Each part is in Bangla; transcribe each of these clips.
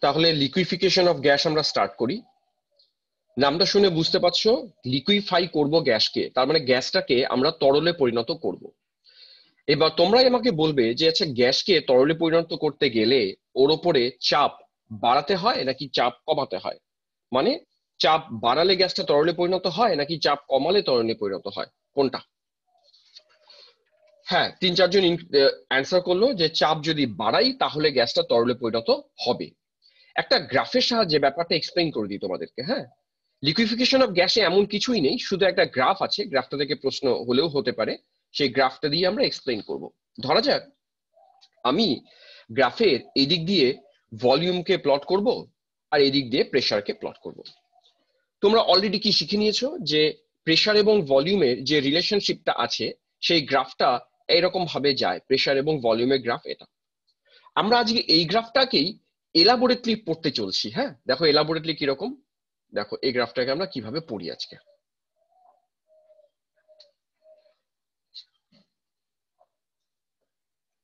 তাহলে লিকুইফিকেশন অফ গ্যাস আমরা স্টার্ট করি। নামটা শুনে বুঝতে পারছো, লিকুইফাই করব গ্যাসকে, তার মানে গ্যাসটাকে আমরা তরলে পরিণত করব। এবার তোমরাই আমাকে বলবে যে আচ্ছা, গ্যাসকে তরলে পরিণত করতে গেলে ওর উপরে চাপ বাড়াতে হয় নাকি চাপ কমাতে হয়? মানে চাপ বাড়ালে গ্যাসটা তরলে পরিণত হয় নাকি চাপ কমালে তরলে পরিণত হয়, কোনটা? হ্যাঁ, 3-4 জন অ্যান্সার করলো যে চাপ যদি বাড়াই তাহলে গ্যাসটা তরলে পরিণত হবে। একটা গ্রাফের সাহায্যে ব্যাপারটা এক্সপ্লেইন করে দিই তোমাদেরকে। হ্যাঁ, লিকুইফিকেশন অফ গ্যাসে এমন কিছুই নেই, শুধু একটা গ্রাফ আছে, গ্রাফটা থেকে প্রশ্ন হলেও হতে পারে, সেই গ্রাফটা দিয়ে আমরা এক্সপ্লেইন করব। ধরা যাক আমি গ্রাফের এদিক দিয়ে ভলিউমকে প্লট করব আর এদিক দিয়ে প্রেসারকে প্লট করব। তোমরা অলরেডি কি শিখে নিয়েছো যে প্রেসার এবং ভলিউমের যে রিলেশনশিপটা আছে সেই গ্রাফটা এরকম ভাবে যায়, প্রেসার এবং ভলিউমের গ্রাফ এটা। আমরা আজকে এই গ্রাফটাকেই এলাবোরেটলি পড়তে চলছি। হ্যাঁ, দেখো এলাবোরেটলি কিরকম, দেখো এই গ্রাফটাকে আমরা কিভাবে পড়ি আজকে।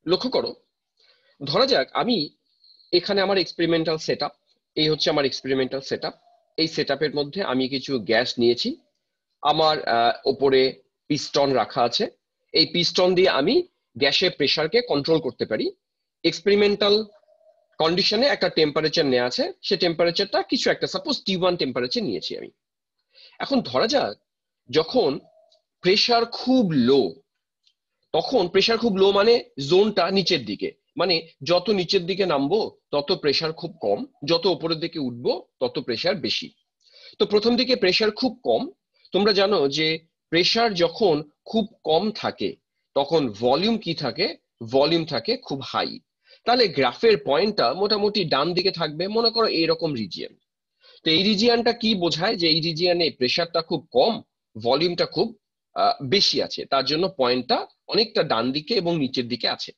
লক্ষ্য করো, ধরা যাক আমি এখানে আমার এক্সপেরিমেন্টাল সেটআপ, এই হচ্ছে আমার এক্সপেরিমেন্টাল সেটআপ। এই সেটআপের মধ্যে আমি কিছু গ্যাস নিয়েছি, আমার ওপরে পিস্টন রাখা আছে। এই পিস্টন দিয়ে আমি গ্যাসের প্রেসারকে কন্ট্রোল করতে পারি। এক্সপেরিমেন্টাল কন্ডিশনে একটা টেম্পারেচার নেওয়া আছে, সে টেম্পারেচারটা কিছু একটা সাপোজ T1 টেম্পারেচার নিয়েছি আমি। এখন ধরা যাক যখন প্রেসার খুব লো, তখন প্রেসার খুব লো মানে জোনটা নিচের দিকে, মানে যত নিচের দিকে নামবো তত প্রেসার খুব কম, যত উপরের দিকে উঠবো তত প্রেসার বেশি। তো প্রথম দিকে প্রেসার খুব কম। তোমরা জানো যে প্রেসার যখন খুব কম থাকে তখন ভলিউম কি থাকে, ভলিউম থাকে খুব হাই। তাহলে গ্রাফের পয়েন্টটা মোটামুটি ডান দিকে থাকবে, মনে করো এইরকম রিজিয়ন। তো এই রিজিয়নটা কি বোঝায় যে এই রিজিয়নে প্রেসারটা খুব কম, ভলিউমটা খুব বেশি আছে, তার জন্য পয়েন্টটা অনেকটা ডান দিকে এবং নিচের দিকে আছে।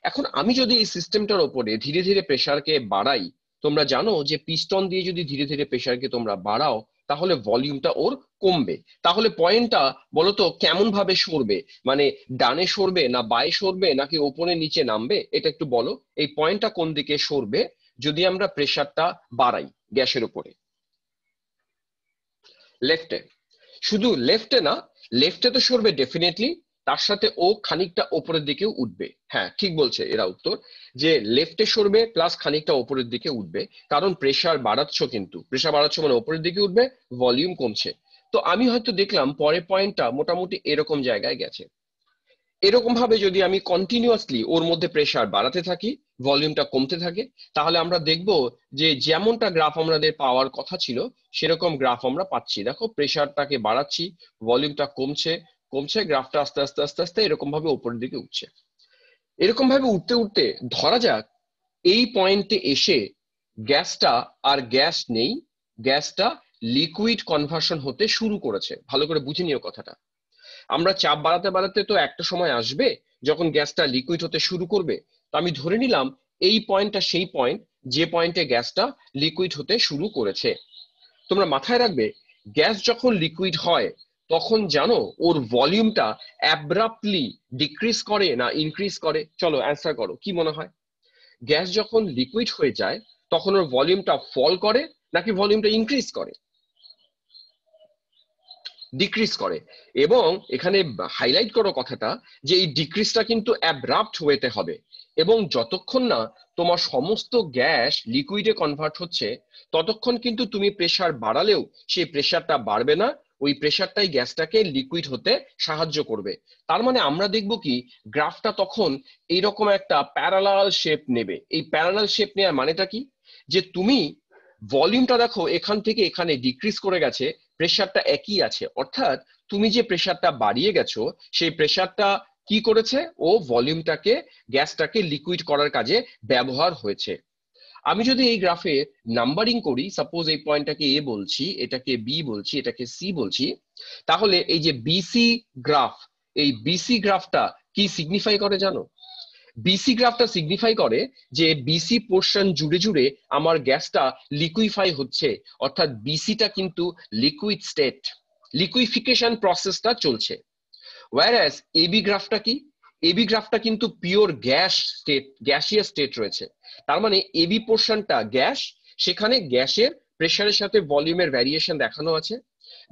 এখন আমি যদি এই সিস্টেমটার উপরে ধীরে ধীরে প্রেসারকে বাড়াই, তোমরা জানো যে পিস্টন দিয়ে যদি ধীরে ধীরে প্রেসারকে তোমরা বাড়াও তাহলে ভলিউমটা ওর কমবে। তাহলে পয়েন্টটা বলতো কেমন ভাবে সরবে, মানে ডানে সরবে না বায়ে সরবে নাকি ওপরে নিচে নামবে, এটা একটু বলো। এই পয়েন্টটা কোন দিকে সরবে যদি আমরা প্রেসারটা বাড়াই গ্যাসের উপরে? লেফটে। শুধু লেফটে না, লেফটে তো সরবে ডেফিনেটলি, তার সাথে ও খানিকটা ওপরের দিকেও উঠবে। হ্যাঁ ঠিক বলছে এরা উত্তর, যে লেফটে সরবে প্লাস খানিকটা ওপরের দিকে উঠবে, কারণ প্রেসার বাড়াচ্ছ, কিন্তু প্রেসার বাড়াচ্ছ মানে ওপরের দিকে উঠবে, ভলিউম কমছে। তো আমি হয়তো দেখলাম পরের পয়েন্টটা মোটামুটি এরকম জায়গায় গেছে। এরকম ভাবে যদি আমি কন্টিনিউয়াসলি ওর মধ্যে প্রেসার বাড়াতে থাকি, ভলিউমটা কমতে থাকে, তাহলে আমরা দেখব যে যেমনটা গ্রাফ আমাদের পাওয়ার কথা ছিল সেরকম গ্রাফ আমরা পাচ্ছি। দেখো প্রেসারটাকে বাড়াচ্ছি, ভলিউমটা কমছে, কমছে, গ্রাফটা আস্তে আস্তে আস্তে আস্তে এরকম ভাবে উপরের দিকে উঠছে। এরকম ভাবে উঠতে উঠতে ধরা যাক এই পয়েন্টে এসে গ্যাসটা আর গ্যাস নেই, গ্যাসটা লিকুইড কনভার্সন হতে শুরু করেছে। ভালো করে বুঝে নিও কথাটা। আমরা চাপ বাড়াতে বাড়াতে তো একটা সময় আসবে যখন গ্যাসটা লিকুইড হতে শুরু করবে। তো আমি ধরে নিলাম এই পয়েন্টটা সেই পয়েন্ট যে পয়েন্টে গ্যাসটা লিকুইড হতে শুরু করেছে। তোমরা মাথায় রাখবে, গ্যাস যখন লিকুইড হয় তখন জানো ওর ভলিউমটা অ্যাব্রাপ্টলি ডিক্রিজ করে না ইনক্রিজ করে? চলো অ্যান্সার করো, কি মনে হয়? গ্যাস যখন লিকুইড হয়ে যায় তখন ওর ভলিউমটা ফল করে নাকি ভলিউমটা ইনক্রিজ করে? ডিক্রিজ করে। এবং এখানে হাইলাইট করো কথাটা যে এই ডিক্রিজটা কিন্তু অ্যাব্রাপ্ট ওয়েতে হবে, এবং যতক্ষণ না তোমার সমস্ত গ্যাস লিকুইডে কনভার্ট হচ্ছে ততক্ষণ কিন্তু তুমি প্রেসার বাড়ালেও সেই প্রেসারটা বাড়বে না, ওই প্রেসারটাই গ্যাসটাকে লিকুইড হতে সাহায্য করবে। তার মানে আমরা দেখব কি গ্রাফটা তখন এইরকম একটা প্যারালাল শেপ নেবে। এই প্যারালাল শেপ নেওয়ার মানেটা কি, যে তুমি ভলিউমটা দেখো এখান থেকে এখানে ডিক্রিজ করে গেছে, প্রেসারটা একই আছে, অর্থাৎ তুমি যে প্রেসারটা বাড়িয়ে গেছো সেই প্রেসারটা কি করেছে, ও ভলিউমটাকে গ্যাসটাকে লিকুইড করার কাজে ব্যবহার হয়েছে। আমি যদি এই গ্রাফে নাম্বারিং করি, সাপোজ এই পয়েন্টটাকে এ বলছি, এটাকে বি বলছি, এটাকে সি বলছি, তাহলে এই যে বিসি গ্রাফ, এই বিসি গ্রাফটা কি সিগনিফাই করে জানো? বিসি গ্রাফটা সিগনিফাই করে যে বিসি পোর্শন জুড়ে জুড়ে আমার গ্যাসটা লিকুইফাই হচ্ছে, অর্থাৎ বিসিটা কিন্তু লিকুইড স্টেট, লিকুইফিকেশন প্রসেসটা চলছে। ওয়্যারএস এবি গ্রাফটা কি, এবি গ্রাফটা কিন্তু pure gas state, gaseous state রয়েছে। তার মানে এবি পোর্শনটা গ্যাস, সেখানে গ্যাসের প্রেসারের সাথে ভলিউমের ভ্যারিয়েশন দেখানো আছে।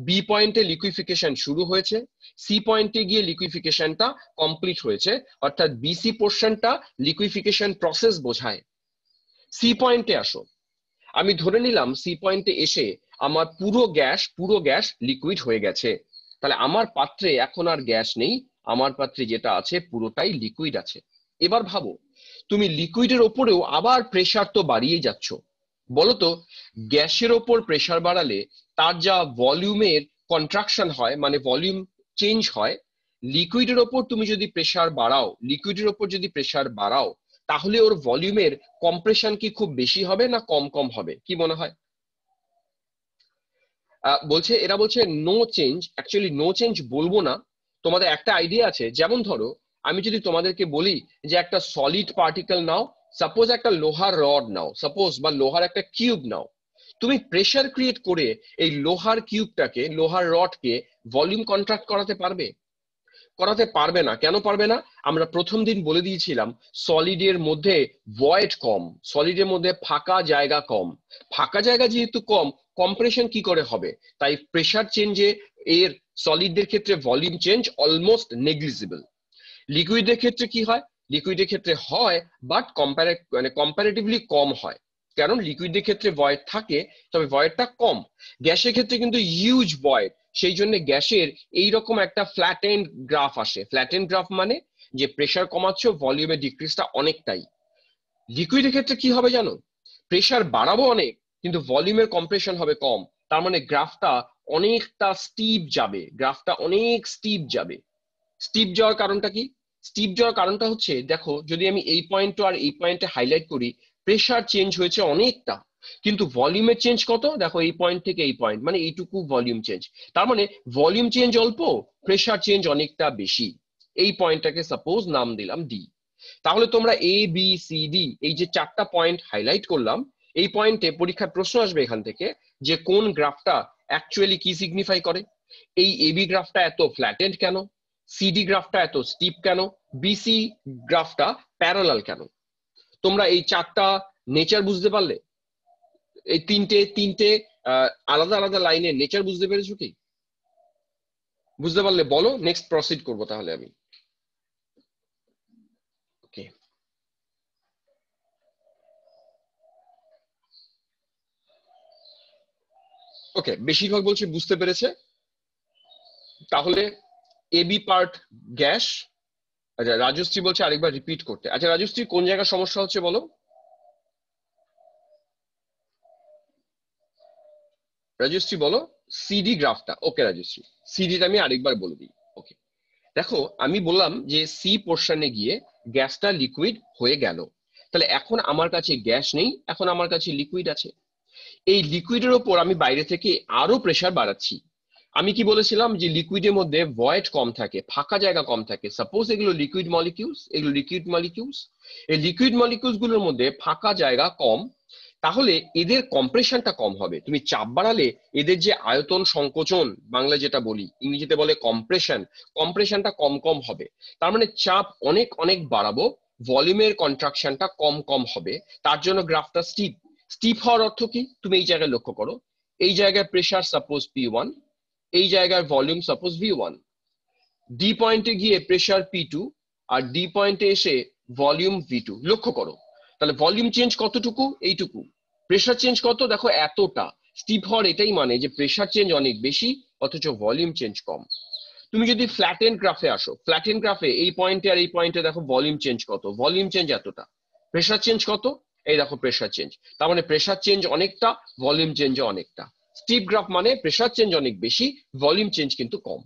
বি পয়েন্টে লিকুইফিকেশন শুরু হয়েছে, সি পয়েন্টে গিয়ে লিকুইফিকেশনটা কমপ্লিট হয়েছে, অর্থাৎ বিসি পোর্শনটা লিকুইফিকেশন প্রসেস বোঝায়। সি পয়েন্টে আসো, আমি ধরে নিলাম সি পয়েন্টে এসে আমার পুরো গ্যাস লিকুইড হয়ে গেছে, তাহলে আমার পাত্রে এখন আর গ্যাস নেই, আমার পাত্রে যেটা আছে পুরোটাই লিকুইড আছে। এবার ভাবো, তুমি লিকুইডের ওপরেও আবার প্রেসার তো বাড়িয়ে যাচ্ছ। বলতো, গ্যাসের ওপর প্রেসার বাড়ালে তার যা ভলিউমের কন্ট্রাকশন হয়, মানে ভলিউম চেঞ্জ হয়, লিকুইডের ওপর তুমি যদি প্রেসার বাড়াও, তাহলে ওর ভলিউমের কম্প্রেশন কি খুব বেশি হবে না কম কম হবে, কি মনে হয়? এরা বলছে no change. Actually no change বলবো না, তোমাদের একটা আইডিয়া আছে। যেমন ধরো, আমি যদি তোমাদেরকে বলি যে একটা সলিড পার্টিকেল নাও, সাপোজ একটা লোহার রড নাও, সাপোজ, বা লোহার একটা কিউব নাও, তুমি প্রেসার ক্রিয়েট করে এই লোহার কিউবটাকে, লোহার রডকে ভলিউম কন্ট্রাক্ট করাতে পারবে? করাতে পারবে না। কেন পারবে না? আমরা প্রথম দিন বলে দিয়েছিলাম, সলিডের মধ্যে ভয়েড কম, সলিডের মধ্যে ফাঁকা জায়গা কম। ফাঁকা জায়গা যেহেতু কম, কম্প্রেশন কি করে হবে? তাই প্রেসার চেঞ্জে এর সলিডদের ক্ষেত্রে ভলিউম চেঞ্জ অলমোস্ট নেগলিজিবল। লিকুইডের ক্ষেত্রে কি হয়? লিকুইডের ক্ষেত্রে হয়, বাট কম্পারেটিভলি কম হয়, কারণ লিকুইডের ক্ষেত্রে ভয়েড থাকে, তবে ভয়েডটা কম। গ্যাসের ক্ষেত্রে কিন্তু হিউজ ভয়েড, সেই জন্য গ্যাসের এইরকম একটা ফ্ল্যাটেন্ড গ্রাফ আসে। ফ্ল্যাটেন্ড গ্রাফ মানে যে প্রেসার কমাচ্ছ, ভলিউমের ডিক্রিজটা অনেকটাই। লিকুইডের ক্ষেত্রে কি হবে জানো? প্রেসার বাড়াবো অনেক, কিন্তু ভলিউমের কম্প্রেশন হবে কম। তার মানে গ্রাফটা অনেকটা স্টিপ যাবে, স্টিপ যাওয়ার কারণটা কি? স্টিপ যাওয়ার কারণটা হচ্ছে, দেখো, যদি আমি এই পয়েন্ট আর এই পয়েন্টে হাইলাইট করি, প্রেসার চেঞ্জ হয়েছে অনেকটা, কিন্তু ভলিউমের চেঞ্জ কত? দেখো, এই পয়েন্ট থেকে এই পয়েন্ট, মানে এইটুকু ভলিউম চেঞ্জ। তার মানে ভলিউম চেঞ্জ অল্প, প্রেসার চেঞ্জ অনেকটা বেশি। এই পয়েন্টটাকে সাপোজ নাম দিলাম ডি। তাহলে তোমরা এ বি সি ডি, এই যে 4টা পয়েন্ট হাইলাইট করলাম, এই পয়েন্টে পরীক্ষার প্রশ্ন আসবে এখান থেকে যে কোন গ্রাফটা অ্যাকচুয়ালি কি সিগনিফাই করে। এই এবি গ্রাফটা এত ফ্ল্যাটেন্ড কেন? সিডি গ্রাফটা এত স্টিপ কেন? বিসি গ্রাফটা প্যারালাল কেন? তোমরা এই 4টা নেচার বুঝতে পারলে? এই তিনটে আলাদা আলাদা লাইনের নেচার বুঝতে পেরেছো কি? বুঝতে পারলে বলো, নেক্সট প্রসিড করবো তাহলে আমি। ওকে, ওকে, বেশিরভাগ বলছে বুঝতে পেরেছে। তাহলে এবি পার্ট গ্যাস। আচ্ছা, রাজশ্রী বলছে আরেকবার রিপিট করতে। আচ্ছা রাজশ্রী, কোন জায়গায় সমস্যা হচ্ছে বলো? রাজশ্রী বলো। সিডি গ্রাফটা। ওকে রাজশ্রী, সিডিটা আমি আরেকবার বলে দিই। ওকে, দেখো, আমি বললাম যে সি পোর্শনে গিয়ে গ্যাসটা লিকুইড হয়ে গেল, তাহলে এখন আমার কাছে গ্যাস নেই, এখন আমার কাছে লিকুইড আছে। এই লিকুইডের ওপর আমি বাইরে থেকে আরো প্রেসার বাড়াচ্ছি। আমি কি বলেছিলাম যে লিকুইডের মধ্যে ভয়েড কম থাকে, ফাঁকা জায়গা কম থাকে। সাপোজ এগুলো লিকুইড মলিকিউলস, এই লিকুইড মলিকিউলস গুলোর মধ্যে ফাঁকা জায়গা কম, তাহলে এদের কম্প্রেশনটা কম হবে। তুমি চাপ বাড়ালে এদের যে আয়তন সংকোচন, বাংলা যেটা বলি, ইংরেজিতে বলে কম্প্রেশনটা কম কম হবে। তার মানে চাপ অনেক অনেক বাড়াবো, ভলিউমের কন্ট্রাকশনটা কম কম হবে। তার জন্য গ্রাফটা স্টিপ হওয়ার অর্থ কি? তুমি এই জায়গায় লক্ষ্য করো, এই জায়গায় প্রেসার সাপোজ P1, এই জায়গায় ভলিউম সাপোজ V1, ডি পয়েন্টে গিয়ে প্রেসার P2, আর ডি পয়েন্টে এসে ভলিউম V2। লক্ষ্য করো, তাহলে ভলিউম চেঞ্জ কতটুকু? এইটুকু। প্রেসার চেঞ্জ কত? দেখো, এতটা। স্টিপ হওয়ার এটাই মানে যে প্রেসার চেঞ্জ অনেক বেশি, অথচ ভলিউম চেঞ্জ কম। তুমি যদি ফ্ল্যাটেন গ্রাফে আসো, ফ্ল্যাটেন গ্রাফে এই পয়েন্টে আর এই পয়েন্টে দেখো ভলিউম চেঞ্জ কত? ভলিউম চেঞ্জ এতটা। প্রেসার চেঞ্জ কত? এই দেখো প্রেসার চেঞ্জ। তার মানে প্রেসার চেঞ্জ অনেকটা, ভলিউম চেঞ্জ অনেকটা। স্টিপ গ্রাফ মানে প্রেসার চেঞ্জ অনেক বেশি, ভলিউম চেঞ্জ কিন্তু কম।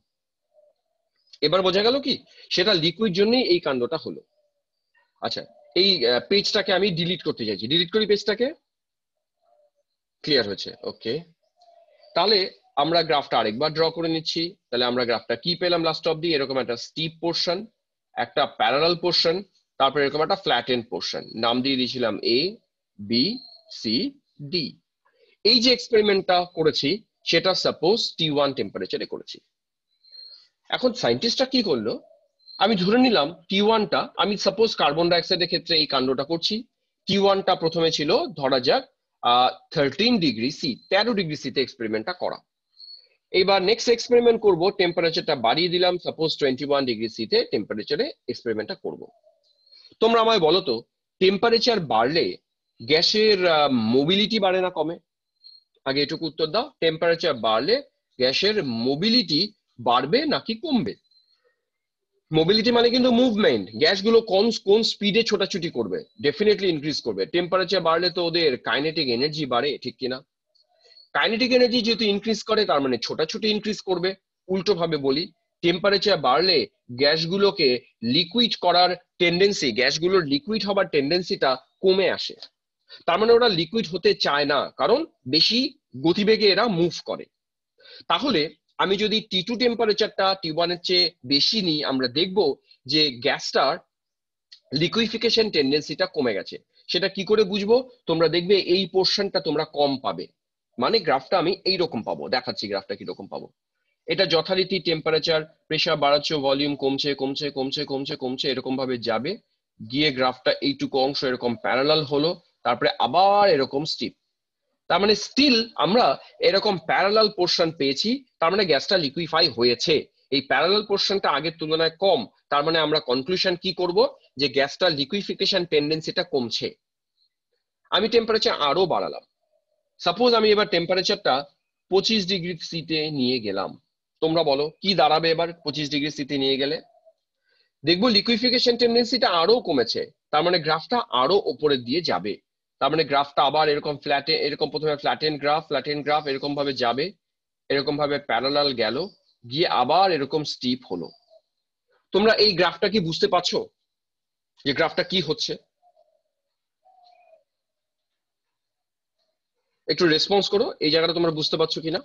এবার বোঝা গেল কি? সেটা লিকুইড জন্যই এই কাণ্ডটা হলো। আচ্ছা, এই পেজটাকে আমি ডিলিট করতে চাইছি, ডিলিট করি পেজটাকে। ক্লিয়ার হয়েছে? ওকে, তাহলে আমরা গ্রাফটা আরেকবার ড্র করে নিচ্ছি। তাহলে আমরা গ্রাফটা কি পেলাম? লাস্ট অব্দি এরকম একটা স্টিপ পোর্শন, একটা প্যারালাল পোর্শন, তারপর এরকম একটা ফ্ল্যাটেন্ড পোর্শন। নাম দিয়ে দিয়েছিলাম এ বি সি ডি। এই যে এক্সপেরিমেন্টটা করেছি সেটা সাপোজ T1 টেম্পারেচারে করেছি। এখন সায়েন্টিস্টরা কি করলো, আমি ধরে নিলাম T1টা, আমি সাপোজ কার্বন ডাইঅক্সাইডের ক্ষেত্রে এই কাণ্ডটা করছি। T1টা প্রথমে ছিল ধরা যাক 13°C, 13°C-তে এক্সপেরিমেন্টটা করা। এবার নেক্সট এক্সপেরিমেন্ট করব, টেম্পারেচারটা বাড়িয়ে দিলাম, সাপোজ 21°C-তে টেম্পারেচারে এক্সপেরিমেন্টটা করব। তোমরা আমায় বলো তো, টেম্পারেচার বাড়লে গ্যাসের মোবিলিটি বাড়ে না কমে? আগে এটুকু উত্তর দাও, টেম্পারেচার বাড়লে গ্যাসের মোবিলিটি বাড়বে নাকি কমবে? মোবিলিটি মানে কিন্তু মুভমেন্ট, গ্যাসগুলো কোন কোন স্পিডে ছোটাছুটি করবে, ডেফিনেটলি ইনক্রিজ করবে। টেম্পারেচার বাড়লে তো ওদের কাইনেটিক এনার্জি বাড়ে, ঠিক কিনা? কাইনেটিক এনার্জি যেহেতু ইনক্রিজ করে, তার মানে ছোটাছুটি ইনক্রিজ করবে। উল্টো ভাবে বলি, টেম্পারেচার বাড়লে গ্যাসগুলোকে লিকুইড করার টেন্ডেন্সি, গ্যাসগুলোর লিকুইড হবার টেন্ডেন্সিটা কমে আসে। তার মানে ওরা লিকুইড হতে চায় না, কারণ বেশি গতিবেগে এরা মুভ করে। তাহলে আমি যদি T2 টেম্পারেচারটা T1 এর চেয়ে বেশি নিই, আমরা দেখব যে গ্যাসটার লিকুইফিকেশন টেন্ডেন্সিটা কমে গেছে। সেটা কি করে বুঝবো? তোমরা দেখবে এই পোর্শনটা তোমরা কম পাবে, মানে গ্রাফটা আমি এইরকম পাবো, দেখাচ্ছি গ্রাফটা কিরকম পাবো। এটা যথারীতি টেম্পারেচার, প্রেসার বাড়াচ্ছে, ভলিউম কমছে কমছে কমছে কমছে কমছে, এরকম ভাবে যাবে, গিয়ে গ্রাফটা এইটুকু অংশ এরকম প্যারালাল হলো, তারপরে আবার এরকম স্টিপ। তার মানে স্টিল আমরা এরকম প্যারালাল পোর্শন পেয়েছি, তার মানে গ্যাসটা লিকুইফাই হয়েছে। এই প্যারালাল পোর্শনটা আগের তুলনায় কম, তার মানে আমরা কনক্লুশন কি করব, যে গ্যাসটা লিকুইফিকেশন টেন্ডেন্সিটা কমছে। আমি টেম্পারেচার আরো বাড়ালাম, সাপোজ আমি এবার টেম্পারেচারটা 25°C-তে নিয়ে গেলাম। তোমরা বলো কি দাঁড়াবে এবার 25°C-তে নিয়ে গেলে? দেখবো লিকুইফিকেশন টেন্ডেন্সিটা আরো কমেছে, তার মানে গ্রাফটা আরো উপরের দিয়ে যাবে। তার মানে গ্রাফটা আবার এরকম ফ্ল্যাটে, এরকম প্রথমে ফ্ল্যাটেন গ্রাফ এরকম ভাবে যাবে, এরকম ভাবে প্যারালাল গেল, গিয়ে আবার এরকম স্টিপ হলো। তোমরা এই গ্রাফটা কি বুঝতে পারছো যে গ্রাফটা কি হচ্ছে? একটু রেসপন্স করো, এই জায়গাটা তোমরা বুঝতে পারছো কিনা।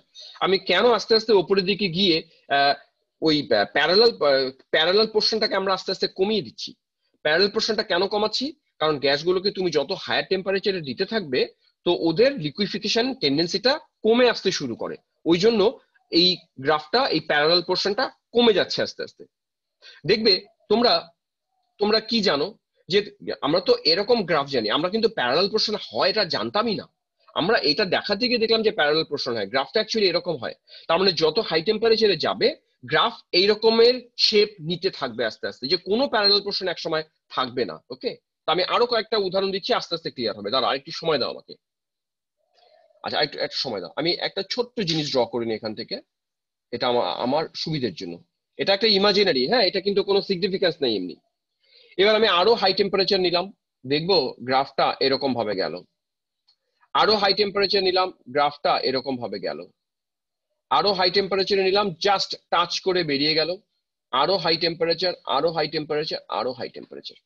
আমি কেন আস্তে আস্তে উপরের দিকে গিয়ে ওই প্যারালাল প্যারালাল পোর্শনটাকে আমরা আস্তে আস্তে কমিয়ে দিচ্ছি। প্যারালাল পোর্শনটা কেন কমাচ্ছি? কারণ গ্যাসগুলোকে তুমি যত হায়ার টেম্পারেচারে দিতে থাকবে, তো ওদের লিকুইফিকেশন টেন্ডেন্সিটা কমে আসতে শুরু করে। ওই জন্য এই গ্রাফটা, এই প্যারালাল পোর্শনটা কমে যাচ্ছে আস্তে আস্তে। দেখবে তোমরা তোমরা কি জানো, যে আমরা তো এরকম গ্রাফ জানি, আমরা কিন্তু প্যারালাল পোর্শন হয় এটা জানতামই না। আমরা এটা দেখা থেকে দেখলাম যে প্যারালাল পোর্শন হয়, গ্রাফটা অ্যাকচুয়ালি এরকম হয়। তার মানে যত হাই টেম্পারেচারে যাবে, গ্রাফ এই রকমের শেপ নিতে থাকবে আস্তে আস্তে, যে কোনো প্যারালাল পোর্শন একসময় থাকবে না। ওকে, তো আমি আরো কয়েকটা উদাহরণ দিচ্ছি, আস্তে আস্তে ক্লিয়ার হবে। দাঁড়া, আরেকটু সময় দাও আমাকে। আচ্ছা, একটু একটু সময় দাও, আমি একটা ছোট্ট জিনিস ড্র করে নিই এখান থেকে, এটা আমার আমার সুবিধের জন্য। এটা একটা ইমাজিনারি, হ্যাঁ, এটা কিন্তু কোনো সিগনিফিকেন্স নেই এমনি। এবার আমি আরো হাই টেম্পারেচার নিলাম, দেখবো গ্রাফটা এরকম ভাবে গেল। আরো হাই টেম্পারেচার নিলাম, গ্রাফটা এরকম ভাবে গেল। আরো হাই টেম্পারেচারে নিলাম, জাস্ট টাচ করে বেরিয়ে গেল। আরো হাই টেম্পারেচার, আরো হাই টেম্পারেচার, আরো হাই টেম্পারেচার।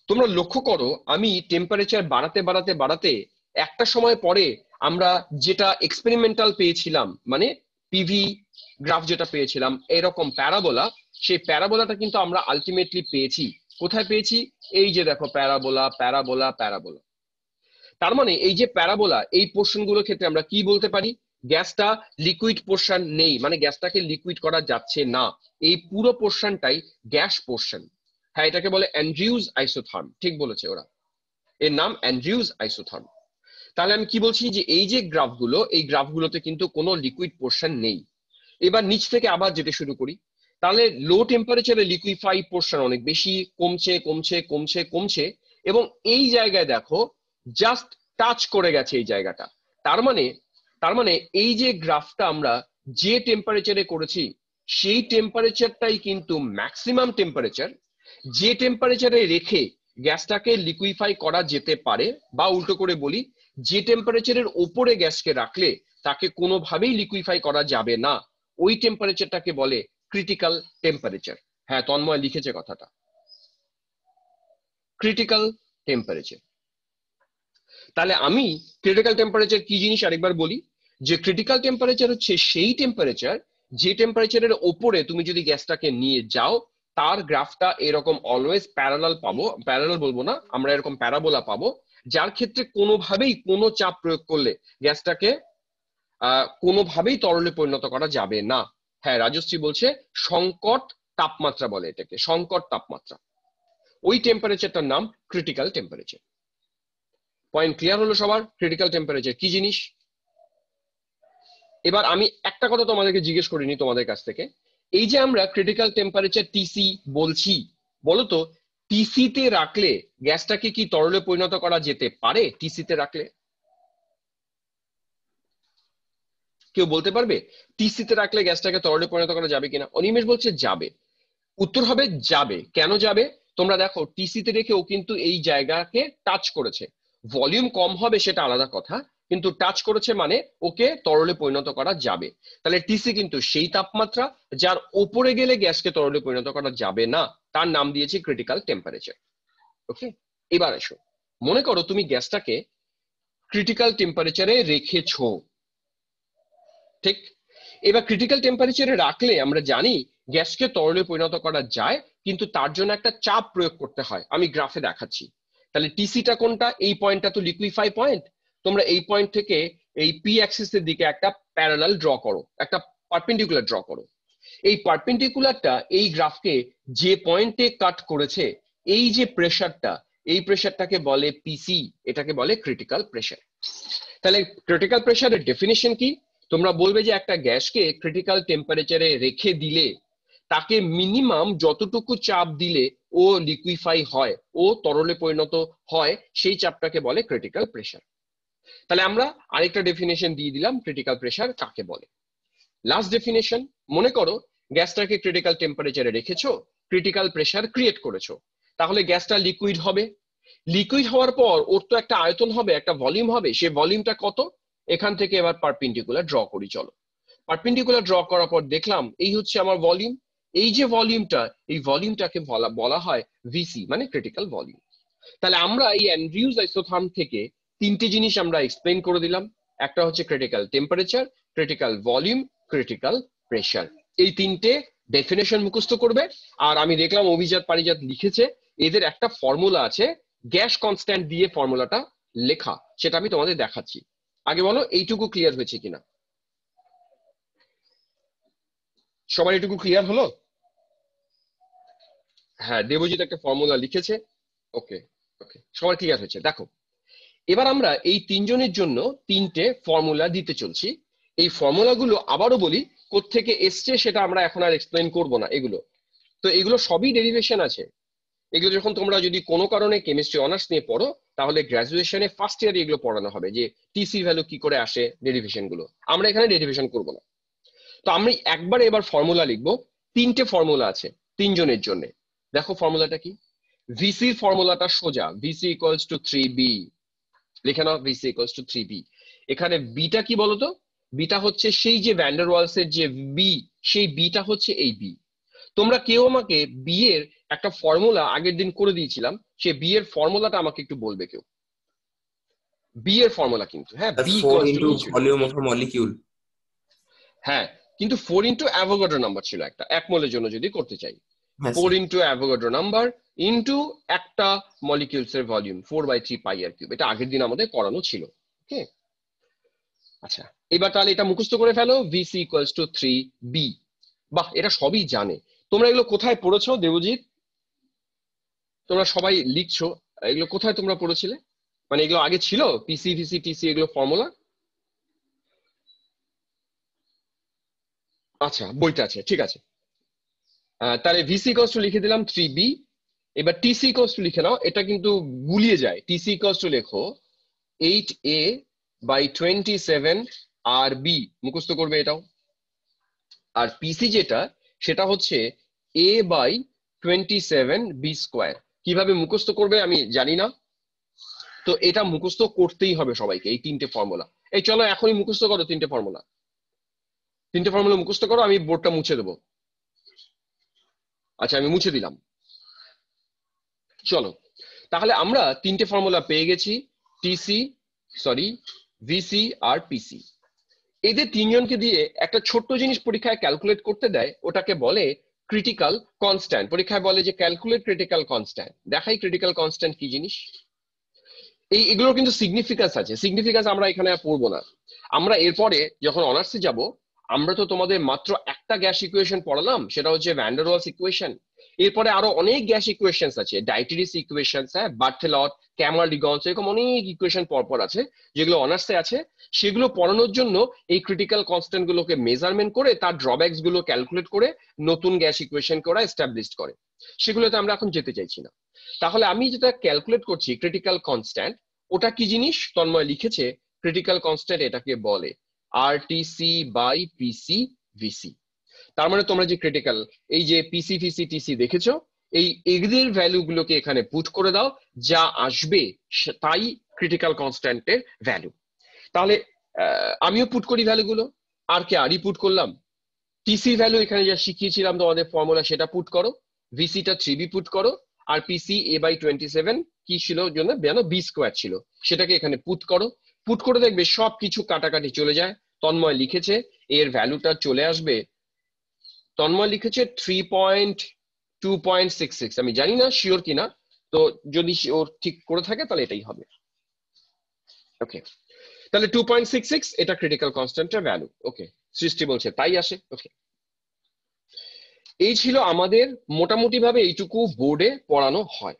তোমরা লক্ষ্য করো, আমি টেম্পারেচার বাড়াতে বাড়াতে বাড়াতে একটা সময় পরে আমরা যেটা এক্সপেরিমেন্টাল পেয়েছিলাম, মানে পিভি গ্রাফ যেটা পেয়েছিলাম এরকম প্যারাবোলা, সেই প্যারাবোলাটা কিন্তু আমরা আলটিমেটলি পেয়েছি। কোথায় পেয়েছি? এই যে দেখো, প্যারাবোলা প্যারাবোলা প্যারাবোলা। তার মানে এই যে প্যারাবোলা, এই পোর্শন গুলোর ক্ষেত্রে আমরা কি বলতে পারি? গ্যাসটা লিকুইড পোর্শন নেই, মানে গ্যাসটাকে লিকুইড করা যাচ্ছে না। এই পুরো পোর্শনটাই গ্যাস পোর্শন। হ্যাঁ, এটাকে বলে অ্যান্ড্রিউজ আইসোথার্ম, ঠিক বলেছে ওরা, এর নাম অ্যান্ড্রিউজ আইসোথার্ম। তাহলে আমি কি বলছি, যে এই যে গ্রাফগুলো, এই গ্রাফগুলোতে কিন্তু কোনো লিকুইড পোর্শন নেই। এবার নিচ থেকে আবার যেতে শুরু করি, তাহলে লো টেম্পারেচারে লিকুইফাই পোর্শন অনেক বেশি কমছে কমছে কমছে কমছে, এবং এই জায়গায় দেখো জাস্ট টাচ করে গেছে এই জায়গাটা। তার মানে এই যে গ্রাফটা আমরা যে টেম্পারেচারে করেছি, সেই টেম্পারেচারটাই কিন্তু ম্যাক্সিমাম টেম্পারেচার, যে টেম্পারেচারে রেখে গ্যাসটাকে লিকুইফাই করা যেতে পারে। বা উল্টো করে বলি, যে টেম্পারেচারের ওপরে গ্যাসকে রাখলে তাকে কোনোভাবেই লিকুইফাই করা যাবে না, ওই টেম্পারেচারটাকে বলে ক্রিটিক্যাল টেম্পারেচার। হ্যাঁ, তন্ময় লিখেছে কথাটা, ক্রিটিক্যাল টেম্পারেচার। তাহলে আমি ক্রিটিক্যাল টেম্পারেচার কি জিনিস আরেকবার বলি, যে ক্রিটিক্যাল টেম্পারেচার হচ্ছে সেই টেম্পারেচার, যে টেম্পারেচারের ওপরে তুমি যদি গ্যাসটাকে নিয়ে যাও, তার গ্রাফটা এরকম অলওয়েজ প্যারালাল পাবো, প্যারালাল বলবো না, আমরা এরকম প্যারাবোলা পাবো, যার ক্ষেত্রে কোনোভাবেই কোনো চাপ প্রয়োগ করলে গ্যাসটাকে কোনোভাবেই তরলে পরিণত করা যাবে না। হ্যাঁ, রাজশ্রী বলছে সংকট তাপমাত্রা বলে এটাকে, সংকট তাপমাত্রা। ওই টেম্পারেচারটার নাম ক্রিটিক্যাল টেম্পারেচার। পয়েন্ট ক্লিয়ার হলো সবার? ক্রিটিক্যাল টেম্পারেচার কি জিনিস? এবার আমি একটা কথা তোমাদেরকে জিজ্ঞেস করিনি তোমাদের কাছ থেকে, এই যে আমরা ক্রিটিক্যাল টেম্পারেচার টিসি বলছি, বলতো টিসিতে রাখলে গ্যাসটাকে কি তরলে পরিণত করা যেতে পারে? টিসিতে রাখলে কেউ বলতে পারবে টিসিতে রাখলে গ্যাসটাকে তরলে পরিণত করা যাবে কিনা? অনিমেষ বলছে যাবে। উত্তর হবে যাবে। কেন যাবে? তোমরা দেখো টিসিতে রেখে ও কিন্তু এই জায়গাকে টাচ করেছে, ভলিউম কম হবে সেটা আলাদা কথা, কিন্তু টাচ করেছে মানে ওকে তরলে পরিণত করা যাবে। তাহলে টিসি কিন্তু সেই তাপমাত্রা যার উপরে গেলে গ্যাসকে তরলে পরিণত করা যাবে না, তার নাম দিয়েছি ক্রিটিক্যাল টেম্পারেচার। ওকে, এবার এসো, মনে করো তুমি গ্যাসটাকে ক্রিটিক্যাল টেম্পারেচারে রেখেছো, ঠিক? এবার ক্রিটিক্যাল টেম্পারেচারে রাখলে আমরা জানি গ্যাসকে তরলে পরিণত করা যায়, কিন্তু তার জন্য একটা চাপ প্রয়োগ করতে হয়। আমি গ্রাফে দেখাচ্ছি। তাহলে টিসিটা কোনটা? এই পয়েন্টটা তো লিকুইফাই পয়েন্ট। তোমরা এই পয়েন্ট থেকে এই পি অ্যাক্সিসের দিকে একটা প্যারালাল ড্র করো, একটা পারপেন্ডিকুলার ড্র করো। এই পারপেন্ডিকুলারটা এই গ্রাফকে যে পয়েন্টে কাট করেছে, এই যে প্রেসারটা, এই প্রেসারটাকে বলে পিসি, এটাকে বলে ক্রিটিক্যাল প্রেসার। তাহলে ক্রিটিক্যাল প্রেসারের ডেফিনিশন কি? তোমরা বলবে যে একটা গ্যাসকে ক্রিটিক্যাল টেম্পারেচারে রেখে দিলে তাকে মিনিমাম যতটুকু চাপ দিলে ও লিকুইফাই হয়, ও তরলে পরিণত হয়, সেই চাপটাকে বলে ক্রিটিক্যাল প্রেসার। তাহলে আমরা আরেকটা ডেফিনেশন দিয়ে দিলাম ক্রিটিক্যাল প্রেসার কাকে বলে। লাস্ট ডেফিনেশন, মনে করো গ্যাসটাকে ক্রিটিক্যাল টেম্পারেচারে রেখেছো, ক্রিটিক্যাল প্রেসার ক্রিয়েট করেছো, তাহলে গ্যাসটা লিকুইড হবে। লিকুইড হওয়ার পর ওর তো একটা আয়তন হবে, একটা ভলিউম হবে। সে ভলিউমটা কত? এখান থেকে এবার পারপেন্ডিকুলার ড্র করি, চলো। পারপেন্ডিকুলার ড্র করার পর দেখলাম এই হচ্ছে আমার ভলিউম। এই যে ভলিউমটা, এই ভলিউমটাকে বলা হয় ভিসি, মানে ক্রিটিক্যাল ভলিউম। তাহলে আমরা এই অ্যান্ড্রিউজ আইসোথার্ম থেকে তিনটে জিনিস আমরা এক্সপ্লেন করে দিলাম। একটা হচ্ছে critical temperature, critical volume, critical pressure. এই তিনটে ডেফিনেশন মুখস্থ করবে। আর আমি দেখলাম অভিজাত পারিজাত লিখেছে, এদের একটা ফর্মুলা আছে, গ্যাস কনস্ট্যান্ট দিয়ে ফর্মুলাটা লেখা, সেটা আমি তোমাদের দেখাচ্ছি। আগে বলো এইটুকু ক্লিয়ার হয়েছে কিনা? সবার এটুকু ক্লিয়ার হলো? হ্যাঁ, দেবজিৎ একটা ফর্মুলা লিখেছে। ওকে ওকে, সবার ক্লিয়ার হয়েছে। দেখো, এবার আমরা এই তিনজনের জন্য তিনটে ফর্মুলা দিতে চলছি। এই ফর্মুলাগুলো আবারও বলি কোত্থেকে এসছে সেটা আমরা এখন আর এক্সপ্লেন করব না। এগুলো তো এগুলো সবই ডেরিভেশন আছে। এগুলো যখন তোমরা যদি কোনো কারণে কেমিস্ট্রি অনার্স নিয়ে পড়ো, তাহলে গ্রাজুয়েশনে ফার্স্ট ইয়ারে এগুলো পড়ানো হবে যে টিসি ভ্যালু কি করে আসে, ডেরিভেশন গুলো। আমরা এখানে ডেরিভেশন করব না। তো আমি একবারে এবার ফর্মুলা লিখবো। তিনটে ফর্মুলা আছে তিনজনের জন্য। দেখো ফর্মুলাটা কি? ভিসির ফর্মুলাটা সোজা, ভিসি ইকুয়ালস টু 3b। লিখে নাও, ভিসি ইকুয়ালস টু 3b। এখানে বিটা কি বলতো? বিটা হচ্ছে সেই যে ভ্যান্ডার ওয়ালস এর যে বি, সেই বিটা হচ্ছে এই বি। তোমরা কেউ আমাকে বি এর একটা ফর্মুলা আগের দিন করে দিয়েছিলাম, সেই বি এর ফর্মুলাটা আমাকে একটু বলবে কেউ। বি এর ফর্মুলা কিন্তু, হ্যাঁ, B equals to volume of a molecule. হ্যাঁ, কিন্তু 4 ইন্টু অ্যাভোগাড্রো নাম্বার ছিল একটা, এক মোলের জন্য যদি করতে চাই। 4 ইন্টু অ্যাভোগাড্রো নাম্বার ইন্টু একটা মলিকিউলস এর ভলিউম 4/3 পাই আর কিউব। এটা আগের দিন আমাদের করানো ছিল। ওকে, আচ্ছা, এবার তাহলে এটা মুখস্থ করে ফেলো, ভিসি ইকুয়ালস টু 3b। বাহ, এটা সবই জানে। তোমরা এগুলো কোথায় পড়েছো দেবজিৎ? তোমরা সবাই লিখছো, এগুলো কোথায় তোমরা পড়েছিলে? মানে এগুলো আগে ছিল, পিসি ভিসি টিসি এগুলো ফর্মুলা? আচ্ছা, বইটা আছে, ঠিক আছে। তাহলে ভিসি ইকুয়ালস টু লিখে দিলাম 3b। এবার টিসি ইকুয়ালস টু লিখে নাও, এটা কিন্তু গুলিয়ে যায়। টিসি ইকুয়ালস টু লেখো 8a/27 rb, মুখস্থ করবে এটাও। আর পিসি যেটা, সেটা হচ্ছে a/27b²। কিভাবে মুখস্থ করবে আমি জানি না, তো এটা মুখস্থ করতেই হবে সবাইকে, এই তিনটে ফর্মুলা। এই চলো এখনই মুখস্থ করো তিনটে ফর্মুলা। তিনটে ফর্মুলা মুখস্থ করো, আমি বোর্ডটা মুছে দেবো। আচ্ছা, আমি মুছে দিলাম। চলো, তাহলে আমরা তিনটে ফর্মুলা পেয়ে গেছি, টিসি, সরি, ভিসি আর পিসি। এদের তিনজনকে দিয়ে একটা ছোট্ট জিনিস পরীক্ষায় ক্যালকুলেট করতে দেয়, ওটাকে বলে ক্রিটিক্যাল কনস্ট্যান্ট। পরীক্ষায় বলে যে ক্যালকুলেট ক্রিটিক্যাল কনস্ট্যান্ট। দেখাই ক্রিটিক্যাল কনস্ট্যান্ট কি জিনিস। এগুলোর কিন্তু সিগনিফিকেন্স আছে। সিগনিফিকেন্স আমরা এখানে আর পড়বো না। আমরা এরপরে যখন অনার্সে যাব, আমরা তো তোমাদের মাত্র একটা গ্যাস ইকুয়েশন পড়ালাম, সেটা হচ্ছে ভ্যান ডার ওয়ালস ইকুয়েশন। এরপরে আরো অনেক গ্যাস ইকুয়েশন আছে, ডাইটেরিস ইকুয়েশন, হ্যাঁ, বার্থেলট, ক্যামার-লিগঞ্জ, এরকম অনেক ইকুয়েশন পরপর আছে যেগুলো অনার্সে আছে। সেগুলো পড়ানোর জন্য এই ক্রিটিক্যাল কনস্ট্যান্ট গুলোকে মেজারমেন্ট করে তার ড্রব্যাকস গুলো ক্যালকুলেট করে নতুন গ্যাস ইকুয়েশন করা এস্টাবলিশ করে, সেগুলোতে আমরা এখন যেতে চাইছি না। তাহলে আমি যেটা ক্যালকুলেট করছি ক্রিটিক্যাল কনস্ট্যান্ট, ওটা কি জিনিস তন্ময় লিখেছে, ক্রিটিক্যাল কনস্ট্যান্ট এটাকে বলে আরটিসি বাই পিসি ভিসি। তার মানে তোমরা যে ক্রিটিক্যাল এই যে পিসি ভিসি টিসি দেখেছো, এই এদের ভ্যালু গুলোকে এখানে পুট করে দাও, যা আসবে তাই ক্রিটিক্যাল কনস্ট্যান্টের ভ্যালু। তাহলে আমিও পুট করি ভ্যালুগুলো, আর কে আরই পুট করলাম। টিসি ভ্যালু এখানে যা শিখিয়েছিলাম তোমাদের ফর্মুলা সেটা পুট করো, ভিসিটা 3b পুট করো, আর পিসি a/27 কি ছিল জন্য জানো, বি স্কোয়ার ছিল, সেটাকে এখানে পুট করো। পুট করে দেখবে সবকিছু কাটাকাটি চলে যায়। তন্ময় লিখেছে এর ভ্যালুটা চলে আসবে, তন্ময় লিখেছে 3.2.66, আমি জানি না শিওর কিনা, তো যদি ওর ঠিক করে থাকে তাহলে এটাই হবে। ওকে, তাহলে 2.66 এটা ক্রিটিক্যাল কনস্ট্যান্টের ভ্যালু। ওকে, সৃষ্টি বলছে তাই আসে। ওকে, এই ছিল আমাদের মোটামুটি ভাবে এইটুকু বোর্ডে পড়ানো হয়।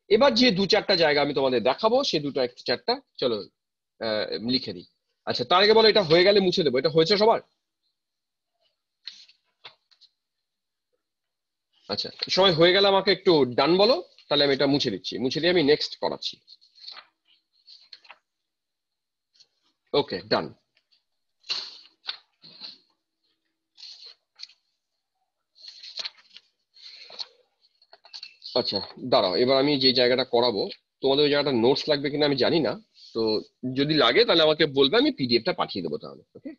এবার যে দু চারটা জায়গা আমি তোমাদের দেখাবো, সে দুটো একটা চারটা চলো লিখে দিই। আচ্ছা, তার আগে বলো এটা হয়ে গেলে মুছে দেবো, এটা হয়েছে সবার? আচ্ছা, সবাই হয়ে গেলে আমাকে একটু ডান বলো, তাহলে আমি এটা মুছে দিচ্ছি, মুছে দিয়ে আমি নেক্সট করাচ্ছি। ওকে, ডান। আচ্ছা দাঁড়াও, এবার আমি যে জায়গাটা করাবো, তোমাদের ওই জায়গাটা নোটস লাগবে কিনা আমি জানি না, তো যদি লাগে তাহলে আমাকে বলবে, আমি পিডিএফটা পাঠিয়ে দেবো তাহলে। ওকে,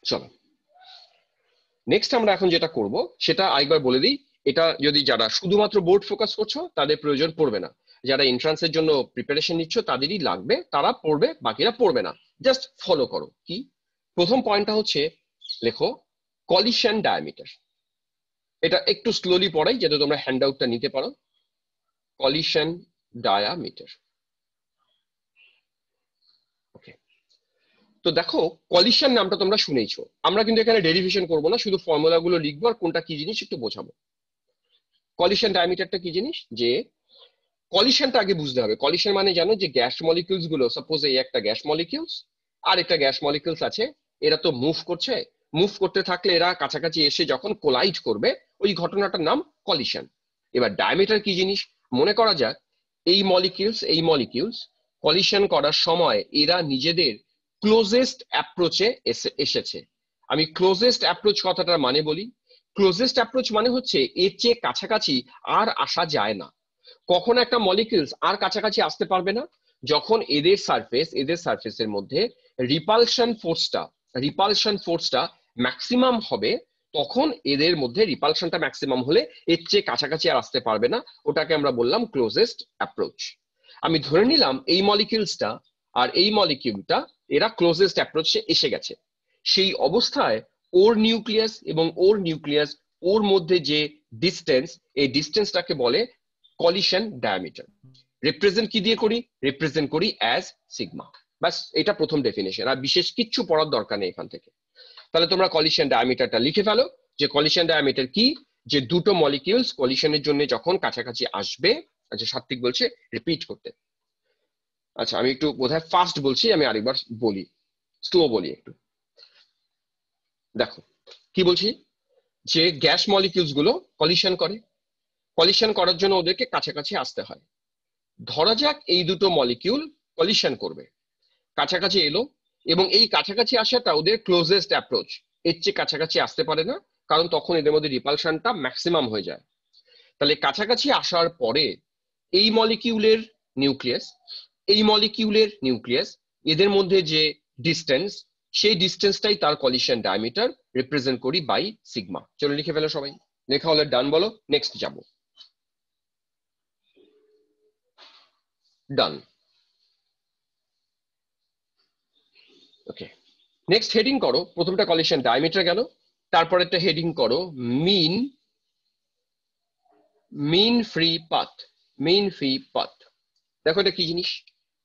চলো নেক্সট আমরা এখন যেটা করব সেটা আরেকবার বলে দিই। এটা যদি যারা শুধুমাত্র বোর্ড ফোকাস করছো তাদের প্রয়োজন পড়বে না, যারা এন্ট্রান্সের জন্য প্রিপারেশন নিচ্ছ তাদেরই লাগবে, তারা পড়বে, বাকিরা পড়বে না, জাস্ট ফলো করো। কি প্রথম পয়েন্টটা হচ্ছে, লেখো কলিশন ডায়ামিটার। এটা একটু স্লোলি পড়াই যাতে তোমরা হ্যান্ড আউটটা নিতে পারো। Collision diameter. ওকে, তো দেখো কলিশন নামটা তোমরা শুনেইছো, আমরা কিন্তু এখানে ডেরিভেশন করবো না, শুধু ফর্মুলা গুলো লিখবো আর কোনটা কি জিনিস একটু বোঝাবো। কলিশন ডায়ামিটারটা কি জিনিস, যে কলিশনটা আগে বুঝতে হবে। কলিশন মানে জানো যে গ্যাস মলিকিউলস গুলো, সাপোজ এই একটা গ্যাস মলিকিউলস আর একটা গ্যাস মলিকিউলস আছে, এরা তো মুভ করছে, মুভ করতে থাকলে এরা কাছাকাছি এসে যখন কোলাইড করবে, ওই ঘটনাটার নাম কলিশন। এবার ডায়ামিটার কি জিনিস, মনে করা যাক এই মলিকিউলস কলিশন করার সময় এরা নিজেদের ক্লোজেস্ট অ্যাপ্রোচে এসেছে। আমি ক্লোজেস্ট অ্যাপ্রোচ কথাটার মানে বলি। ক্লোজেস্ট অ্যাপ্রোচ মানে হচ্ছে এর চেয়ে কাছাকাছি আর আসা যায় না। কখন একটা মলিকিউলস আর কাছাকাছি আসতে পারবে না, যখন এদের সারফেসের মধ্যে রিপালশন ফোর্সটা ম্যাক্সিমাম হবে, তখন এদের মধ্যে রিপালশনটা ম্যাক্সিমাম হলে এর চেয়ে কাছাকাছি আর আসতে পারবে না, ওটাকে আমরা বললাম ক্লোজেস্ট অ্যাপ্রোচ। আমি ধরে নিলাম এই মলিকিউলসটা আর এই মলিকিউলটা এরা ক্লোজেস্ট অ্যাপ্রোচে এসে গেছে। সেই অবস্থায় ওর মধ্যে যে ডিস্টেন্স, এই ডিস্টেন্সটাকে বলে কলিশন ডায়ামিটার। রিপ্রেজেন্ট কি দিয়ে করি, রিপ্রেজেন্ট করি অ্যাজ সিগমা। বাস, এটা প্রথম ডেফিনেশন, আর বিশেষ কিচ্ছু পড়ার দরকার নেই এখান থেকে। তাহলে তোমরা কলিশন ডায়ামিটারটা লিখে ফেলো, যে কলিশন ডায়ামিটার কি, যে দুটো মলিকিউলস কলিশনের জন্য যখন কাছাকাছি আসবে। আচ্ছা, সাত্বিক বলছে রিপিট করতে। আচ্ছা, আমি একটু বোধহয় ফাস্ট বলছি, আমি আরেকবার বলি, স্লো বলি একটু। দেখো কি বলছি, যে গ্যাস মলিকিউলস গুলো কলিশন করে, কলিশন করার জন্য ওদেরকে কাছাকাছি আসতে হয়। ধরা যাক এই দুটো মলিকিউল কলিশন করবে, কাছাকাছি এলো, এবং এই কাছাকাছি আসাটা ওদের ক্লোজেস্ট অ্যাপ্রোচ, এর চেয়ে কাছাকাছি আসতে পারে না, কারণ তখন এদের মধ্যে রিপালশনটা ম্যাক্সিমাম হয়ে যায়। তাহলে কাছাকাছি আসার পরে এই মলিকিউলের নিউক্লিয়াস এদের মধ্যে যে ডিস্টেন্স, সেই ডিস্টেন্সটাই তার কলিশন ডায়ামিটার, রিপ্রেজেন্ট করি বাই সিগমা। চলো লিখে ফেলো সবাই, লেখা হলে ডান বলো, নেক্সট যাবো। ডান। ওকে, নেক্সট হেডিং করো, প্রথমটা কলিশন ডায়ামিটার গেল, তারপর একটা হেডিং করো মিন ফ্রি পাথ। দেখো এটা কি জিনিস,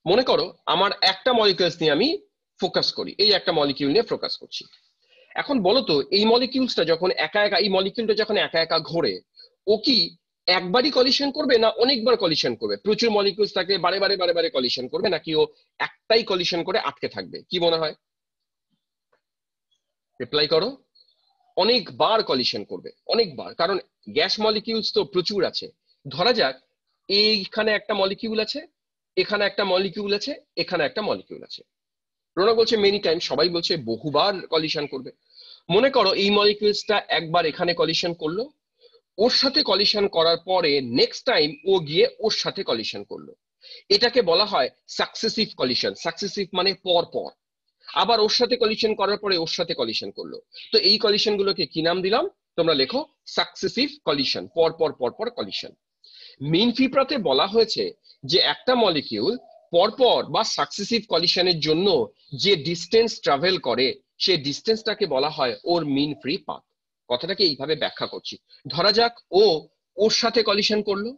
মনে করো আমার একটা মলিকিউলস নিয়ে আমি ফোকাস করি, এই একটা মলিকিউল নিয়ে ফোকাস করছি। এখন বলো তো এই মলিকিউলসটা যখন একা একা, এই মলিকিউলটা যখন একা একা ঘোরে, ও কি একবারই কলিশন করবে না অনেকবার কলিশন করবে? প্রচুর মলিকিউলস থাকলে বারে বারে বারে বারে কলিশন করবে, নাকি ও একটাই কলিশন করে আটকে থাকবে? কি মনে হয়? রিপ্লাই করো। অনেকবার কলিশন করবে, অনেকবার, কারণ গ্যাস মলিকিউলস তো প্রচুর আছে। ধরা যাক এইখানে একটা মলিকিউল আছে, এখানে একটা মলিকিউল আছে, এখানে একটা মলিকিউল আছে। রোনা বলছে মেনি টাইম, সবাই বলছে বহুবার কলিশন করবে। মনে করো এই মলিকিউলসটা একবার এখানে কলিশন করলো, ওর সাথে কলিশন করার পরে নেক্সট টাইম ও গিয়ে ওর সাথে কলিশন করলো, এটাকে বলা হয় সাকসেসিভ কলিশন। সাকসেসিভ মানে পর পর। আবার ওর সাথে কলিশন করার পরে ওর সাথে কলিশন করলো, তো এই কলিশন গুলোকে কি নাম দিলাম? তোমরা লেখো সাকসেসিভ কলিশন, পর পর পর পর কলিশন। মিন ফিপ্রাতে বলা হয়েছে যে একটা মলিকিউল পরপর বা সাকসেসিভ কলিশনের জন্য যে ডিস্টেন্স ট্রাভেল করে, সেই ডিস্টেন্সটাকে বলা হয় ওর মিন ফ্রি পাথ। কথাটাকে এইভাবে ব্যাখ্যা করছি। ধরা যাক ও ওর সাথে কলিশন করলো,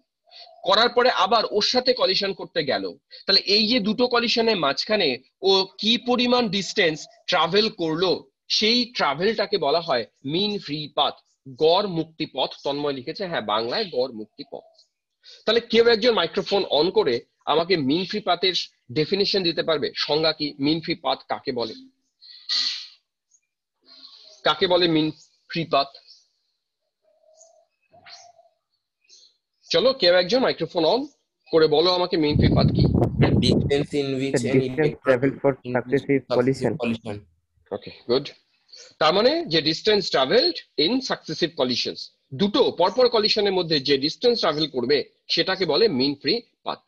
করার পরে আবার ওর সাথে কলিশন করতে গেল, তাহলে এই যে দুটো কলিশনের মাঝখানে ও কি পরিমাণ ডিস্টেন্স ট্রাভেল করলো, সেই ট্রাভেলটাকে বলা হয় মিন ফ্রি পাথ, গড় মুক্তি পথ। তন্ময় লিখেছে হ্যাঁ, বাংলায় গড় মুক্তি পথ। তাহলে কেউ একজন মাইক্রোফোন অন করে আমাকে মিন ফ্রি পাথের ডেফিনিশন দিতে পারবে? সংজ্ঞা কি? মিন ফ্রি পাথ কাকে বলে? কাকে বলে মিন ফ্রি পাথ? চলো কেউ একজন মাইক্রোফোন অন করে বলো আমাকে মিন ফ্রি পাথ কি? The distance in which The an distance electron traveled for in successive collision. collision. Okay, good. তার মানে যে ডিস্টেন্স ট্রাভেলড ইন সাকসেসিভ কলিশনস, দুটো পরপর কলিশনের মধ্যে যে ডিস্টেন্স ট্রাভেল করবে সেটাকে বলে মিন ফ্রি পাথ।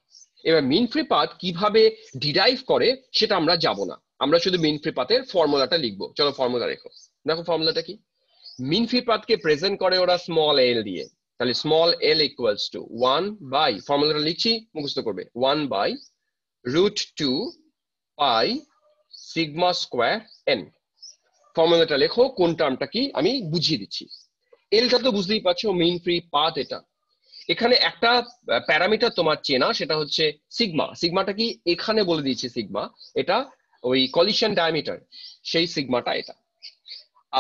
এবার মিন ফ্রি পাথ কিভাবে ডিরাইভ করে সেটা আমরা যাব না, আমরা শুধু মিন ফ্রি পাথের ফর্মুলাটা লিখবো। চলো ফর্মুলা রেখো। দেখো ফর্মুলাটা কি। মিন ফ্রি পাথকে প্রেজেন্ট করে ওরা স্মল এল দিয়ে, তাহলে small L equals to 1 by, ফর্মুলাটা লিখছি মুখস্থ করবে, 1 by √2 pi sigma square N. ফর্মুলাটা লেখো, কোন টার্মটা কি আমি বুঝিয়ে দিচ্ছি। এলটা তো বুঝতেই পারছো, মেইন ফ্রি পাথ এটা। এখানে একটা প্যারামিটার তোমার চেনা, সেটা হচ্ছে সিগমা। সিগমাটা কি এখানে বলে দিয়েছি, সিগমা এটা ওই কলিশন ডায়ামিটার, সেই সিগমাটা এটা।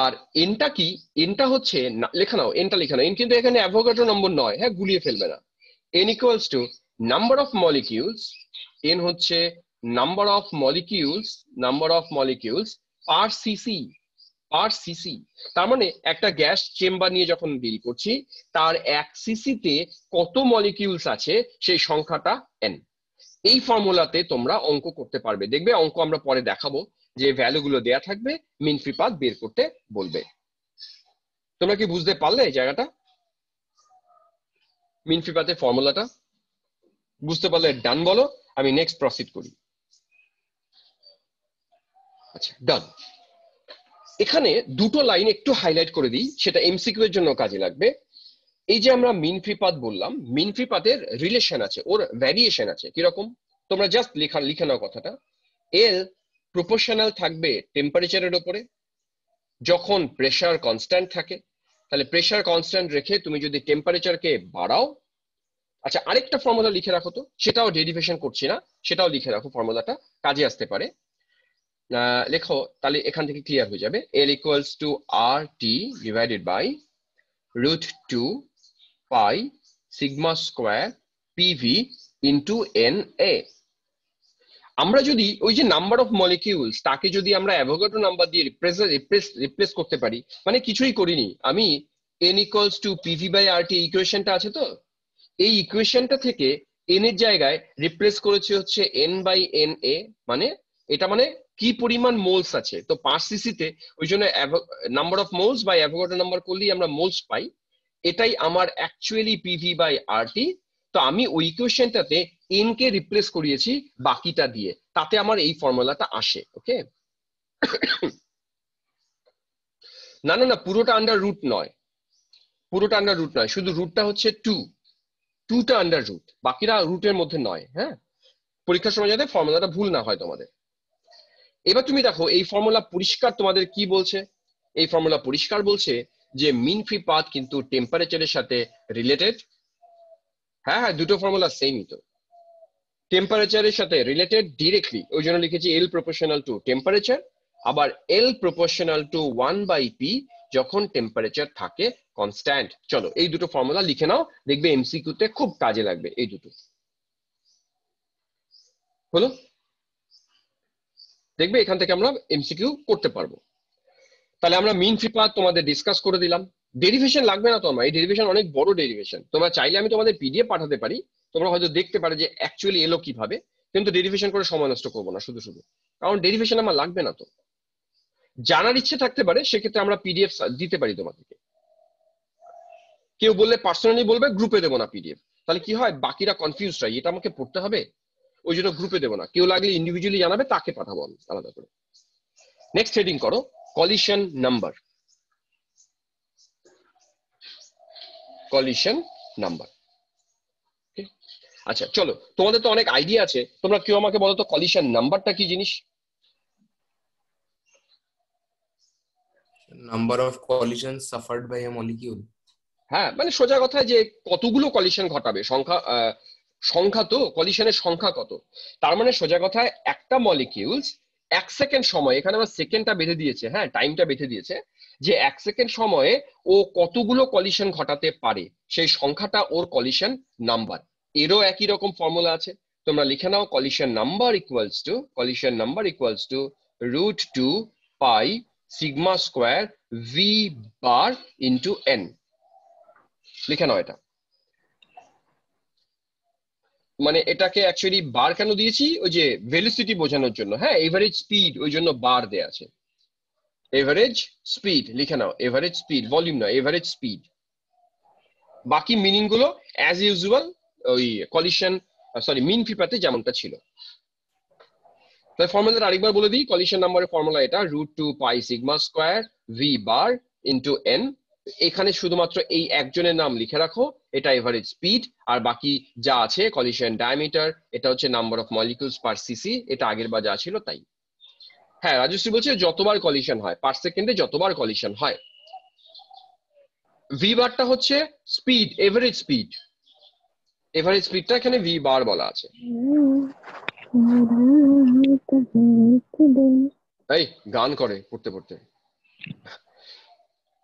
আর এনটা কি? এনটা হচ্ছে লেখা নাও, এনটা লেখা নাও। এন কিন্তু এখানে অ্যাভোগাড্রো নম্বর নয়, হ্যাঁ, গুলিয়ে ফেলবে না। N equals to number of molecules, n হচ্ছে number of molecules, number of molecules per cc, per cc. তার মানে একটা গ্যাস চেম্বার নিয়ে যখন ডিল করছি, তার এক সিসিতে কত মলিকিউলস আছে সেই সংখ্যাটা এন। এই ফর্মুলাতে তোমরা অঙ্ক করতে পারবে, দেখবে অঙ্ক আমরা পরে দেখাবো, যে ভ্যালু গুলো দেয়া থাকবে, মিন ফ্রি পাথ বের করতে বলবে। তোমরা কি বুঝতে পারলে এই জায়গাটা? মিন ফ্রি পাথের ফর্মুলাটা বুঝতে পারলে ডান বলো, আমি নেক্সট প্রসিড করি। আচ্ছা, ডান। এখানে দুটো লাইন একটু হাইলাইট করে দিই, সেটা এমসিকিউ এর জন্য কাজে লাগবে। এই যে আমরা মিন ফ্রি পাথ বললাম, মিন ফ্রি পাথের রিলেশন আছে, ওর ভ্যারিয়েশন আছে। কিরকম? তোমরা জাস্ট লিখে নাও কথাটা। এল প্রপোর্শনাল থাকবে টেম্পারেচারের উপরে। যখন প্রেসার কনস্ট্যান্ট থাকে, তাহলে প্রেসার কনস্ট্যান্ট রেখে তুমি যদি টেম্পারেচারকে বাড়াও, আচ্ছা আরেকটা ফর্মুলা লিখে রাখো তো, সেটাও ডেরিভেশন করছি না, সেটাও লিখে রাখো, ফর্মুলাটা কাজে আসতে পারে। লেখো, তাহলে এখান থেকে ক্লিয়ার হয়ে যাবে। L equals to R T divided by √2 pi sigma square PV into n a. আমরা যদি ওই যে নাম্বার অফ মলিকিউলস, তাকে যদি আমরা অ্যাভোগাড্রো নাম্বার দিয়ে রিপ্লেস করতে পারি, মানে কিছুই করিনি আমি, n equals to PV by R T ইকুয়েশনটা আছে তো, এই ইকুয়েশনটা থেকে এন এর জায়গায় রিপ্লেস করেছি হচ্ছে এন বাই এন এ। মানে এটা মানে কি পরিমাণ মোলস আছে, তো 5 সিসিতে, ওই জন্য number of moles by Avogadro number করলেই আমরা মোলস পাই। এটাই আমার actually PV by R T. তো আমি ওই ইকুয়েশনটাতে এন কে রিপ্লেস করিয়েছি বাকিটা দিয়ে, তাতে আমার এই ফর্মুলাটা আসে। ওকে, না না না, পুরোটা আন্ডার রুট নয়, পুরোটা আন্ডার রুট নয়, শুধু রুটটা হচ্ছে 2টা আন্ডার রুট, বাকিরা রুটের মধ্যে নয়। হ্যাঁ, পরীক্ষার সময় যাতে ফর্মুলাটা ভুল না হয় তোমাদের। এবার তুমি দেখো এই ফর্মুলা পরিষ্কার তোমাদের কি বলছে। এই ফর্মুলা পরিষ্কার বলছে যে মিন ফ্রি পাথ কিন্তু টেম্পারেচারের সাথে রিলেটেড। হ্যাঁ হ্যাঁ, দুটো ফর্মুলা সেমই তো। টেম্পারেচারের সাথে রিলেটেড ডিরেক্টলি, ওই জন্য লিখেছি এল প্রপোর্শনাল টু টেম্পারেচার। আবার এল প্রপোর্শনাল টু 1/p যখন টেম্পারেচার থাকে কনস্ট্যান্ট। চলো এই দুটো ফর্মুলা লিখে নাও, দেখবে এমসিকিউ তে খুব কাজে লাগবে এই দুটো। হলো, দেখবে এখান থেকে আমরা এমসিকিউ করতে পারবো। তাহলে আমরা মিন ফ্রি পাথ তোমাদের ডিসকাস করে দিলাম। ডেরিভেশন লাগবে না তোমার, এই ডেরিভেশন অনেক বড় ডেরিভেশন, তোমরা চাইলে আমি তোমাদের পিডিএফ পাঠাতে পারি, তোমরা হয়তো দেখতে পারে যে অ্যাকচুয়ালি এলো কিভাবে, কিন্তু ডেরিভেশন করে সময় নষ্ট করবো না শুধু শুধু, কারণ ডেরিভেশন আমার লাগবে না। তো জানার ইচ্ছে থাকতে পারে, সেক্ষেত্রে আমরা পিডিএফ দিতে পারি তোমাদেরকে। কেউ বললে পার্সোনালি বলবে, গ্রুপে দেবো না পিডিএফ, তাহলে কি হয় বাকিরা কনফিউজ হয়, এটা আমাকে পড়তে হবে, ওই জন্য গ্রুপে দেবো না। কেউ লাগলে ইন্ডিভিজুয়ালি জানাবে, তাকে পাঠাবো আমি আলাদা করে। নেক্সট হেডিং করো কলিশন নাম্বার। কলিশন নাম্বার, আচ্ছা চলো, তোমাদের তো অনেক আইডিয়া আছে, তোমরা কেউ আমাকে বলো তো কলিশন নাম্বারটা কি জিনিস? Number of collisions suffered by a molecule. হ্যাঁ, মানে সোজা কথা যে কতগুলো কলিশন ঘটাবে, সংখ্যা তো কলিশনের সংখ্যা কত। তার মানে সোজা কথায় একটা মলিকিউলস 1 সেকেন্ড সময়, এখানে আমার সেকেন্ডটা বেঁধে দিয়েছে, হ্যাঁ টাইমটা বেঁধে দিয়েছে, যে 1 সেকেন্ড সময়ে ও কতগুলো কলিশন ঘটাতে পারে, সেই সংখ্যাটা ওর কলিশন নাম্বার। এরও একই রকম ফর্মুলা আছে, তোমরা লিখে নাও collision number equals to √2 pi sigma square v bar into n. লিখে নাও এটা। মানে এটাকে অ্যাকচুয়ালি বার কেন দিয়েছি, ওই যে ভেলোসিটি বোঝানোর জন্য, হ্যাঁ এভারেজ স্পিড, ওই জন্য বার দেয়া আছে। এভারেজ স্পিড লিখে নাও, এভারেজ স্পিড, ভলিউম না, এভারেজ স্পিড। বাকি মিনিং গুলো অ্যাজ ইউজুয়াল ওই কলিশন মিন ফ্রি পাথে যেমনটা ছিল। তাই ফর্মুলাটা আরেকবার বলে দিই, কলিশন নাম্বারের ফর্মুলা এটা √2 pi sigma square v bar into N. এখানে শুধুমাত্র এই একজনের নাম লিখে রাখো, এটা এভারেজ স্পিড, আর বাকি যা আছে কলিশন ডায়ামিটার, এটা হচ্ছে number of molecules per CC, এটা আগের বার যা ছিল তাই। হ্যাঁ রাজশ্রী বলছে যতবার কলিশন হয়, পার সেকেন্ডে যতবার কলিশন হয়। ভি বারটা হচ্ছে স্পিড, এভারেজ স্পিড, এভারেজ স্পিডটা এখানে ভি বার বলা আছে। এই গান করে পড়তে পড়তে,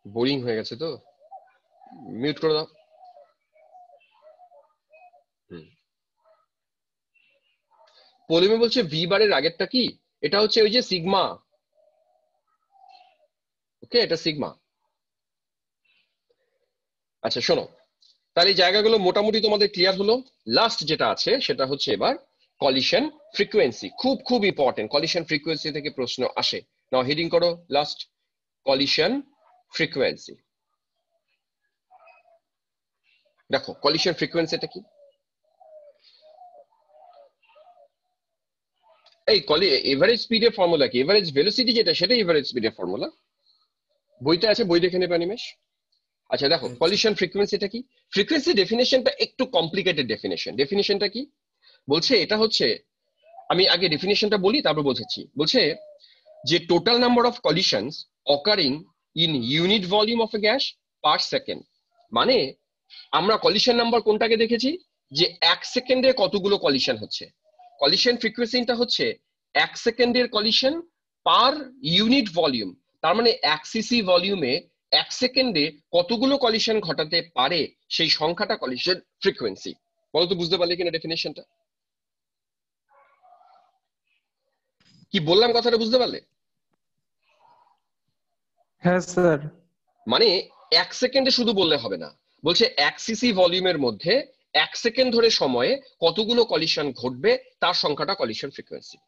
বোরিং হয়ে গেছে তো, মিউট করে দাও। পলিমে বলছে ভি বারের আগেরটা কি, এটা হচ্ছে ওই যে সিগমা, ওকে এটা সিগমা। আচ্ছা শোনো, তাহলে এই জায়গাগুলো মোটামুটি তোমাদের ক্লিয়ার হলো। লাস্ট যেটা আছে সেটা হচ্ছে এবার কলিশন ফ্রিকোয়েন্সি, খুব খুব ইম্পর্টেন্ট, কলিশন ফ্রিকোয়েন্সি থেকে প্রশ্ন আসে। নাও হেডিং করো লাস্ট কলিশন ফ্রিকোয়েন্সি। দেখো কলিশন ফ্রিকোয়েন্সিটা কি, এই এভারেজ স্পিডের ফর্মুলা কি, এভারেজ ভেলোসিটি যেটা সেটা এভারেজ স্পিডের ফর্মুলা, বইতে আছে, বই দেখে নেবে নিমেষ। আচ্ছা দেখো কলিশন ফ্রিকোয়েন্সিটা কি, ফ্রিকোয়েন্সি ডেফিনেশনটা একটু কমপ্লিকেটেড ডেফিনেশন। ডেফিনেশনটা কি বলছে, এটা হচ্ছে, আমি আগে ডেফিনেশনটা বলি তারপর বোঝাচ্ছি। বলছে যে total number of কলিশনস occurring in unit volume of A gas per second. মানে আমরা কলিশন নাম্বার কোনটাকে দেখেছি, যে 1 সেকেন্ডে কতগুলো কলিশন হচ্ছে। কলিশন ফ্রিকোয়েন্সিটা হচ্ছে 1 সেকেন্ডের কলিশন পার ইউনিট ভলিউম, তার মানে 1 সিসি ভলিউমে 1 সেকেন্ডে কতগুলো কলিশন ঘটাতে পারে, সেই সংখ্যাটা কলিশন ফ্রিকোয়েন্সি। বলতো বুঝতে পারলে কিনা ডেফিনেশনটা? কি বললাম কথাটা বুঝতে পারলে? হ্যাঁ স্যার। মানে 1 সেকেন্ডে শুধু বললে হবে না, বলছে 1 সিসি ভলিউমের মধ্যে 1 সেকেন্ড ধরে সময়ে কতগুলো কলিশন ঘটবে, তার সংখ্যাটা কলিশন ফ্রিকোয়েন্সি।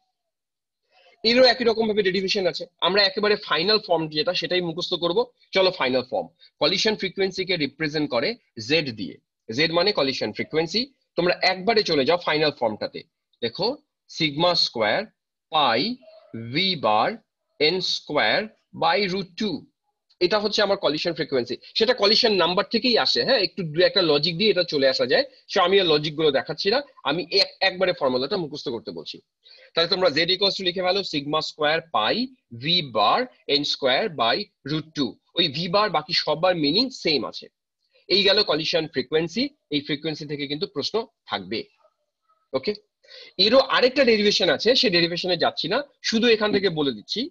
এরও একই রকম ভাবে ডেরিভেশন আছে, আমরা একেবারে ফাইনাল ফর্ম যেটা সেটাই মুখস্থ করব। চলো ফাইনাল ফর্ম, কলিশন ফ্রিকোয়েন্সিকে রিপ্রেজেন্ট করে জেড দিয়ে, জেড মানে কলিশন ফ্রিকোয়েন্সি। তোমরা একবারে চলে যাও ফাইনাল ফর্মটাতে, দেখো sigma square pi V bar N square by √2, এটা হচ্ছে আমার কলিশন ফ্রিকোয়েন্সি। সেটা কলিশন নাম্বার থেকেই আসে, হ্যাঁ একটু দু একটা লজিক দিয়ে এটা চলে আসা যায়, সে আমি আর লজিক গুলো দেখাচ্ছি না, আমি একবারে ফর্মুলাটা মুখস্থ করতে বলছি। তাহলে তোমরা জেড ইকুয়ালস টু লিখে ফেলো sigma square pi V bar N square by √2। ওই ভি বার বাকি সবার মিনিং সেম আছে। এই গেল কলিশন ফ্রিকোয়েন্সি, এই ফ্রিকোয়েন্সি থেকে কিন্তু প্রশ্ন থাকবে। ওকে, এরও আরেকটা ডেরিভেশন আছে, সেই ডেরিভেশনে যাচ্ছি না, শুধু এখান থেকে বলে দিচ্ছি,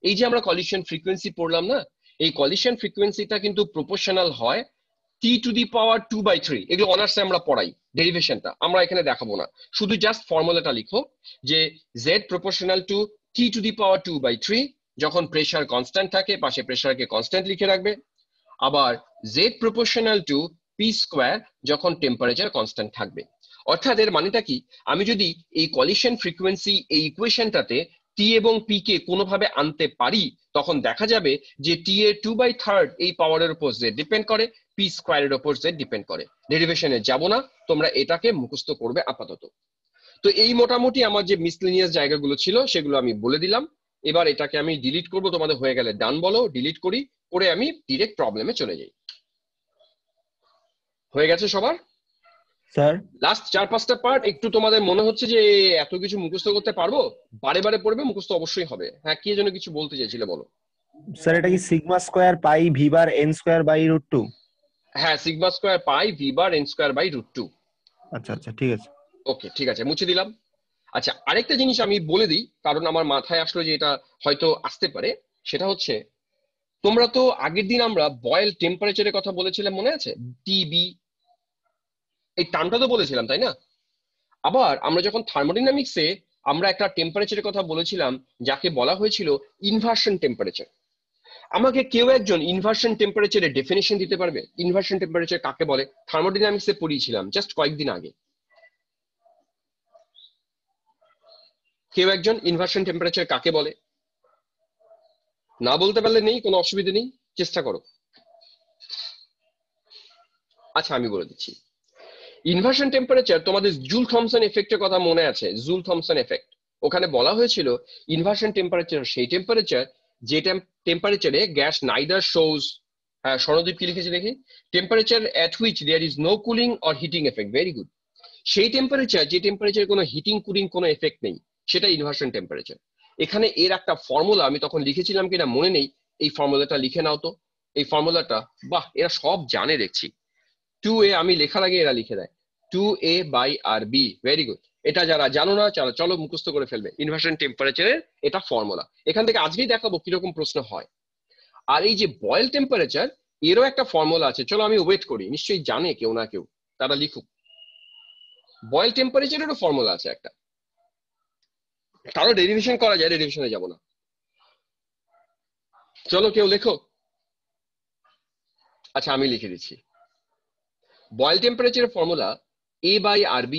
এই যে আমরা কলিশন ফ্রিকোয়েন্সি পড়লাম না, এই কলিশন ফ্রিকোয়েন্সিটা কিন্তু প্রপোর্শনাল হয় T⁻²/3। এগুলো অনার্সে আমরা পড়াই, ডেরিভেশনটা আমরা এখানে দেখাবো না, শুধু জাস্ট ফর্মুলাটা লিখো যে Z প্রপোর্শনাল টু T⁻²/3, যখন প্রেসার কনস্ট্যান্ট থাকে পাশে প্রেসারকে কনস্ট্যান্ট লিখে রাখবে, আবার Z প্রপোর্শনাল টু P², যখন টেম্পারেচার কনস্ট্যান্ট থাকবে। অর্থাৎ এর মানেটা কি, আমি যদি এই কলিশন ফ্রিকোয়েন্সি এই ইকুয়েশনটাতে টি এবং পি কে কোনোভাবে আনতে পারি, তখন দেখা যাবে যে টি এর 2/3 এই পাওয়ারের উপর জেড ডিপেন্ড করে, পি স্কোয়ারের উপর জেড ডিপেন্ড করে। ডেরিভেশনে যাব না, তোমরা এটাকে মুখস্থ করবে আপাতত। তো এই মোটামুটি আমার যে মিসলেনিয়াস জায়গাগুলো ছিল সেগুলো আমি বলে দিলাম। এবার এটাকে আমি ডিলিট করব, তোমাদের হয়ে গেলে ডান বলো, ডিলিট করি, করে আমি ডিরেক্ট প্রবলেমে চলে যাই। হয়ে গেছে সবার? স্যার লাস্ট 4-5টা পার্ট একটু তোমাদের মনে হচ্ছে যে এত কিছু মুখস্থ করতে পারবো, বারে বারে পড়বে, মুখস্থ অবশ্যই হবে। হ্যাঁ, কি যেন কিছু বলতে চাইছিলে, বলো। স্যার এটা কি sigma square pi V bar N square by √2? হ্যাঁ, sigma square pi V bar N square by √2। আচ্ছা আচ্ছা ঠিক আছে। ওকে, ঠিক আছে, মুছে দিলাম। আচ্ছা, আরেকটা জিনিস আমি বলে দিই, কারণ আমার মাথায় আসলো যে এটা হয়তো আসতে পারে। সেটা হচ্ছে, তোমরা তো আগের দিন আমরা বয়েল টেম্পারেচারের কথা বলেছিলাম, মনে আছে? টিবি, এই টার্মটা তো বলেছিলাম, তাই না? আবার আমরা যখন থার্মোডাইনামিক্সে আমরা একটা টেম্পারেচারের কথা বলেছিলাম যাকে বলা হয়েছিল ইনভার্সন টেম্পারেচার। আমাকে কেউ একজন ইনভার্সন টেম্পারেচারের ডেফিনিশন দিতে পারবে? ইনভার্সন টেম্পারেচার কাকে বলে? থার্মোডাইনামিক্সে পড়িয়েছিলাম জাস্ট কয়েকদিন আগে। কেউ একজন ইনভার্সন টেম্পারেচার কাকে বলে? না বলতে পারলে নেই, কোনো অসুবিধা নেই, চেষ্টা করো। আচ্ছা, আমি বলে দিচ্ছি। ইনভার্সন টেম্পারেচার, তোমাদের জুল থমসন এফেক্টের কথা মনে আছে? জুল থমসন এফেক্ট, ওখানে বলা হয়েছিল ইনভার্সন টেম্পারেচার সেই টেম্পারেচার যে টেম্পারেচারে গ্যাস নাইদার শোজ, হ্যাঁ স্বর্ণদীপ কি লিখেছে দেখি, temperature at which there is no cooling or heating effect. Very good. সেই টেম্পারেচার যে টেম্পারেচার কোনো হিটিং কুলিং কোনো এফেক্ট নেই, সেটা ইনভার্সন টেম্পারেচার। এখানে এর একটা ফর্মুলা আমি তখন লিখেছিলাম কিনা মনে নেই, এই ফর্মুলাটা লিখে নাও তো। এই ফর্মুলাটা, বাহ, এরা সব জানে দেখছি। 2a, আমি লেখার আগে এরা লিখে দেয়, 2a/RB। Very good. এটা যারা জানো না, চলো মুখস্থ করে ফেলবে, ইনভার্সন টেম্পারেচারের এটা ফর্মুলা। এখান থেকে আজকেই দেখাবো কিরকম প্রশ্ন হয়। আর এই যে বয়েল টেম্পারেচার, এরও একটা ফর্মুলা আছে, চলো আমি ওয়েট করি, নিশ্চয়ই জানে কেউ না কেউ, তারা লিখুক। বয়েল টেম্পারেচারেরও ফর্মুলা আছে একটা, তারও ডেরিভেশন করা যায়, ডেরিভেশনে যাব না। চলো কেউ লেখো। আচ্ছা, আমি লিখে দিচ্ছি। বয়েল টেম্পারেচারের ফর্মুলা A/RB।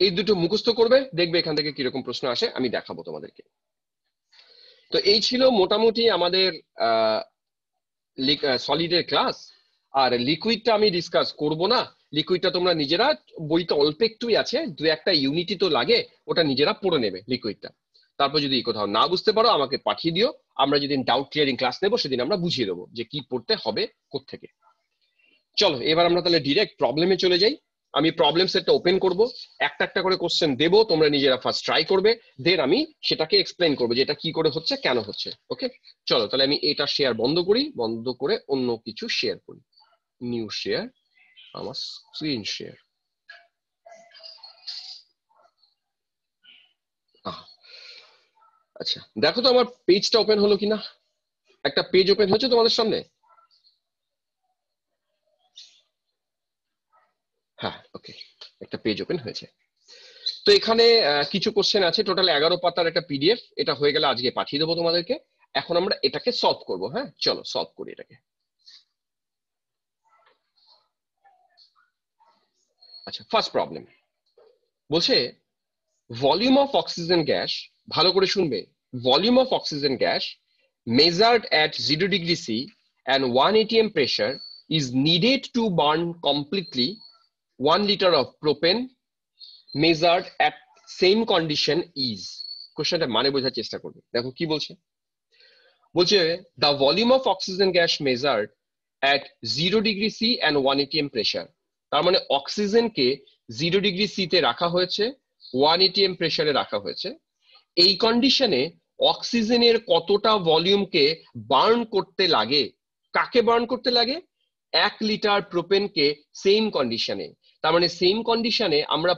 এই দুটো মুখস্থ করবে, দেখবে এখান থেকে কিরকম প্রশ্ন আসে, আমি দেখাবো তোমাদেরকে। তো এই ছিল মোটামুটি আমাদের সলিডের ক্লাস। আর লিকুইডটা আমি ডিসকাস করব না, লিকুইডটা তোমরা নিজেরা, বইতে অল্প একটুই আছে, 2-1টা ইউনিটই তো লাগে, ওটা নিজেরা পড়ে নেবে লিকুইডটা। তারপর যদি কোথাও না বুঝতে পারো আমাকে পাঠিয়ে দিও, আমরা যেদিন ডাউট ক্লিয়ারিং ক্লাস নেবো সেদিন আমরা বুঝিয়ে দেবো যে কি পড়তে হবে কোত্থেকে। চলো এবার আমরা তাহলে ডিরেক্ট প্রবলেমে চলে যাই। আমি প্রবলেম সেটটা ওপেন করব, একটা একটা করে কোশ্চেন দেবো, তোমরা নিজেরা ফার্স্ট ট্রাই করবে, দেন আমি সেটাকে এক্সপ্লেন করবো যে এটা কি করে হচ্ছে, কেন হচ্ছে। ওকে, চলো তাহলে আমি এটা শেয়ার বন্ধ করি, বন্ধ করে অন্য কিছু শেয়ার করি। নিউ শেয়ার, আমার স্ক্রিন শেয়ার। আচ্ছা, দেখো তো আমার পেজটা ওপেন হলো কিনা। একটা পেজ ওপেন হচ্ছে তোমাদের সামনে? হ্যাঁ, ওকে, একটা পেজ ওপেন হয়েছে। তো এখানে কিছু কোশ্চেন আছে, টোটাল 11 পাতার একটা পিডিএফ। এটা হয়ে গেলে আজকে পাঠিয়ে দেবো তোমাদেরকে। এখন আমরা এটাকে সলভ করব। হ্যাঁ, চলো সলভ করি এটাকে। আচ্ছা, ফার্স্ট প্রবলেম বলছে ভলিউম অফ অক্সিজেন গ্যাস, ভালো করে শুনবে, volume of oxygen gas measured at 0°C and 1 atm pressure is needed to burn completely 1 liter of propane measured at same condition is। কোশ্চেনটা মানে বোঝার চেষ্টা করবে। দেখো কি বলছে, বলছে the volume of oxygen gas measured at 0°C and 1 atm pressure। তার মানে অক্সিজেনকে 0°C তে রাখা হয়েছে, 1 atm প্রেসারে রাখা হয়েছে। এই কন্ডিশনে অক্সিজেনের কতটা ভলিউমকে বার্ন করতে লাগে? কাকে বার্ন করতে লাগে? 1 লিটার প্রোপেনকে সেম কন্ডিশনে। তার মানে সেম কন্ডিশনে আমরা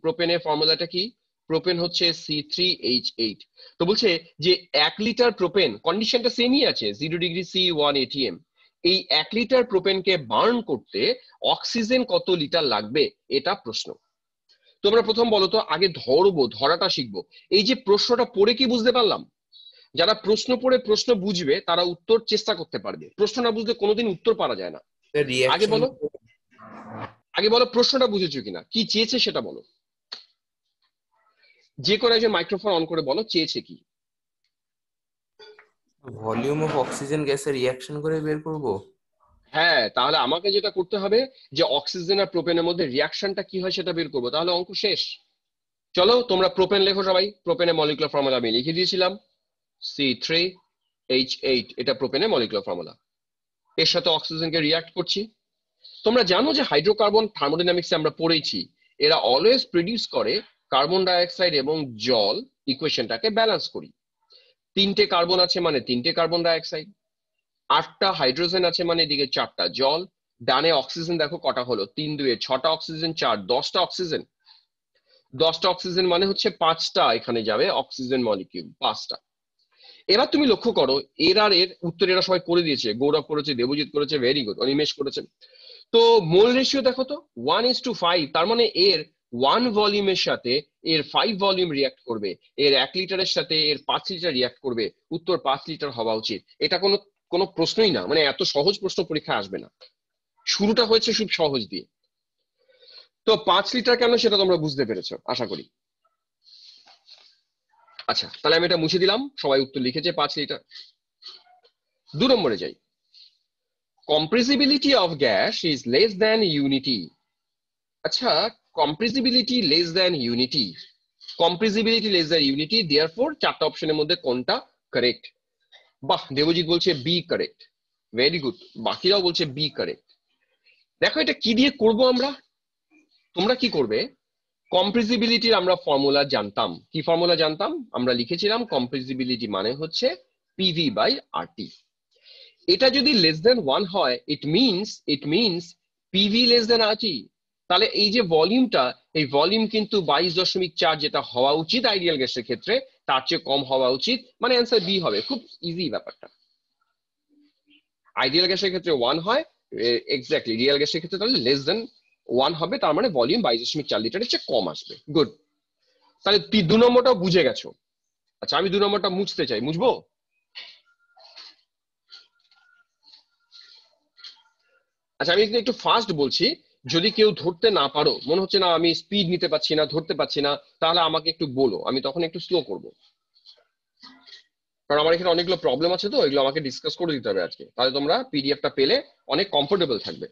প্রোপেনের ফর্মুলাটা কি? প্রোপেন হচ্ছে C3H8। তো বলছে যে 1 লিটার প্রোপেন, কন্ডিশনটা সেমই আছে, 0 ডিগ্রি সি 1 ATM। এই 1 লিটার প্রোপেনকে বার্ন করতে অক্সিজেন কত লিটার লাগবে, এটা প্রশ্ন। তোমরা প্রথম বলো তো, আগে ধরাটা শিখবো। এই যে প্রশ্নটা পড়ে কি বুঝতে পারলাম? যারা প্রশ্ন পড়ে প্রশ্ন বুঝবে তারা উত্তর চেষ্টা করতে পারবে, প্রশ্ন না বুঝলে কোনোদিন উত্তর পারা যায় না। আগে বলো প্রশ্নটা বুঝেছো কিনা, কি চেয়েছে সেটা বলো। যে কোনো একজন মাইক্রোফোন অন করে বলো চেয়েছে কি। ভলিউম অফ অক্সিজেন গ্যাসের রিয়াকশন করে বের করব। হ্যাঁ, তাহলে আমাকে যেটা করতে হবে যে অক্সিজেন আর প্রোপেনের মধ্যে রিয়াকশনটা কি হয় সেটা বের করবো, তাহলে অঙ্ক শেষ। চলো তোমরা প্রোপেন লেখো সবাই। প্রোপেনের মলিকুলার ফর্মুলা আমি লিখে দিয়েছিলাম, C3H8, এটা প্রোপেনের মলিকুলার ফর্মুলা। এর সাথে অক্সিজেনকে রিয়াক্ট করছি। তোমরা জানো যে হাইড্রোকার্বন থার্মোডাইনামিক্সে আমরা পড়েছি, এরা অলওয়েজ প্রডিউস করে কার্বন ডাইঅক্সাইড এবং জল, ইকুয়েশনটাকে ব্যালেন্স করি। 3টে কার্বন আছে মানে 3টে কার্বন ডাইঅক্সাইড, 8টা হাইড্রোজেন আছে মানে এদিকে 4টা জল। ডানে অক্সিজেন দেখো কটা হলো, 3 2 6টা অক্সিজেন, 4 10টা অক্সিজেন। 10টা অক্সিজেন মানে হচ্ছে 5টা এখানে যাবে অক্সিজেন মলিকিউল, 5টা। এবার তুমি লক্ষ্য করো এর উত্তর এরা সবাই করে দিয়েছে, গৌরব করেছে, দেবজিৎ করেছে, ভেরি গুড, অনিমেষ করেছে। তো মোল রেশিও দেখো তো 1:5, তার মানে এর 1 ভলিউমের সাথে এর 5 ভলিউম রিয়াক্ট করবে, এর 1 লিটারের সাথে এর 5 লিটার রিয়াক্ট করবে, উত্তর 5 লিটার হওয়া উচিত। এটা কোনো প্রশ্নই না, মানে এত সহজ প্রশ্ন পরীক্ষায় আসবে না। শুরুটা হয়েছে খুব সহজ দিয়ে। তো 5 লিটার কেন সেটা তোমরা বুঝতে পেরেছো আশা করি। আচ্ছা, তাহলে আমি এটা মুছে দিলাম, সবাই উত্তর লিখেছে 5 লিটার। 2 নম্বরে যাই। compressibility of gas is less than unity। আচ্ছা, compressibility less than unity, compressibility less than unity, therefore 4টা অপশনের মধ্যে কোনটা কারেক্ট? বাহ, দেবজিৎ বলছে বি কারেক্ট, ভেরি গুড। বাকিরাও বলছে বি কারেক্ট। দেখো এটা কি দিয়ে করব আমরা, তোমরা কি করবে, কম্প্রেসিবিলিটির আমরা ফর্মুলা জানতাম। কি ফর্মুলা জানতাম? আমরা লিখেছিলাম কম্প্রেসিবিলিটি মানে হচ্ছে পিভি বাই আরটি। এটা যদি লেস দেন 1 হয়, it means PV less than RT. তাহলে এই যে ভলিউমটা, এই ভলিউম কিন্তু 22.4 যেটা হওয়া উচিত আইডিয়াল গ্যাসের ক্ষেত্রে, তার চেয়ে কম হওয়া উচিত, মানে অ্যান্সার বি হবে। খুব ইজি ব্যাপারটা। আইডিয়াল গ্যাসের ক্ষেত্রে 1 হয়, এক্স্যাক্টলি রিয়েল গ্যাসের ক্ষেত্রে তাহলে লেস দেন 1 হবে, তার মানে ভলিউম 22.4 লিটারের চেয়ে কম আসবে। গুড। তাহলে 2 নম্বরটাও বুঝে গেছো। আচ্ছা, আমি 2 নম্বরটা মুছতে চাই, মুছবো? আচ্ছা, আমি একটু ফাস্ট বলছি, যদি কেউ ধরতে না পারো, মনে হচ্ছে না আমি স্পিড নিতে পারছি না, ধরতে পারছি না, তাহলে আমাকে একটু বলো, আমি তখন একটু স্লো করব, কারণ আমার এখানে অনেকগুলো প্রবলেম আছে, তো এগুলো আমাকে ডিসকাস করে দিতে হবে আজকে, তাহলে তোমরা পিডিএফটা পেলে অনেক কমফোর্টেবল থাকবে।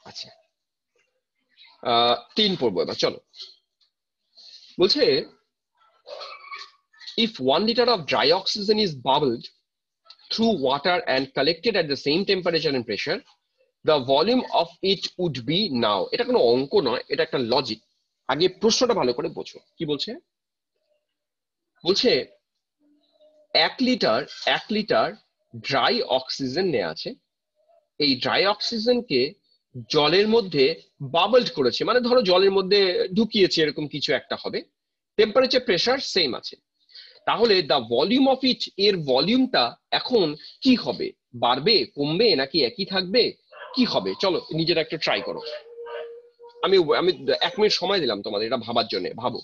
আচ্ছা, 3 পড়বো এবার, চলো। বলছে if 1 liter of dry oxygen is bubbled through water and collected at the same temperature and pressure, the volume of it would be now। এটা কোনো অঙ্ক নয়, এটা একটা লজিক। আগে প্রশ্নটা ভালো করে বোঝো কি বলছে। বলছে 1 লিটার ড্রাই অক্সিজেন নেওয়া আছে, এই ড্রাই অক্সিজেনকে জলের মধ্যে বাবলড করেছে, মানে ধরো জলের মধ্যে ঢুকিয়েছে, এরকম কিছু একটা হবে। টেম্পারেচার প্রেসার সেম আছে, তাহলে দ্য ভলিউম অফ ইট, এর ভলিউমটা এখন কি হবে? বাড়বে, কমবে, নাকি একই থাকবে? কি হবে? চলো নিজেরা একটু ট্রাই করো। আমি আমি 1 মিনিট সময় দিলাম তোমাদের এটা ভাবার জন্য, ভাবো।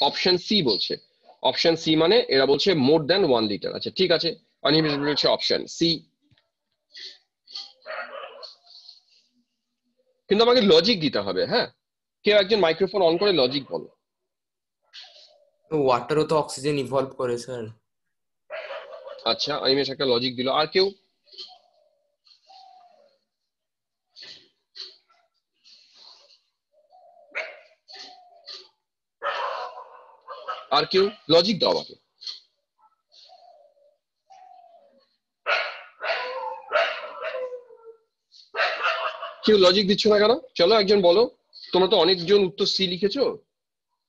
অপশন সি বলছে, অপশন সি মানে এরা বলছে মোর দ্যান 1 লিটার। আচ্ছা ঠিক আছে, অনিমেষ বলছে অপশন সি, কিন্তু আমাকে লজিক দিতে হবে। হ্যাঁ, কেউ একজন মাইক্রোফোন অন করে লজিক বলো। ওয়াটারও তো অক্সিজেন ইভলভ করে স্যার। আচ্ছা, অনিমেষ একটা লজিক দিল, আর কেউ? আর কেউ লজিক দাও আমাকে। কেউ লজিক দিচ্ছ না কেন? চলো একজন বলো, তোমরা তো অনেকজন উত্তর সি লিখেছো,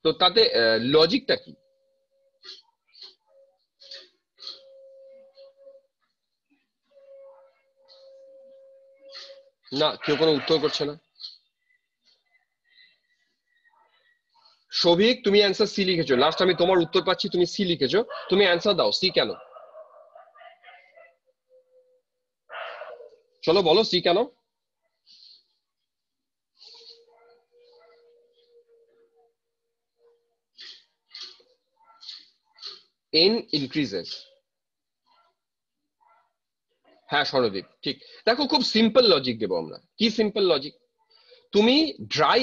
তো তাতে লজিকটা কি? না, কেউ কোনো উত্তর করছে না। শোভিক, তুমি অ্যান্সার সি লিখেছো, লাস্ট আমি তোমার উত্তর পাচ্ছি, তুমি সি লিখেছো, তুমি অ্যান্সার দাও সি কেন? চলো বলো সি কেন? n increases। হ্যাঁ স্বর্ণদীপ ঠিক। দেখো খুব সিম্পল লজিক দেবো আমরা। কি সিম্পল লজিক? তুমি ড্রাই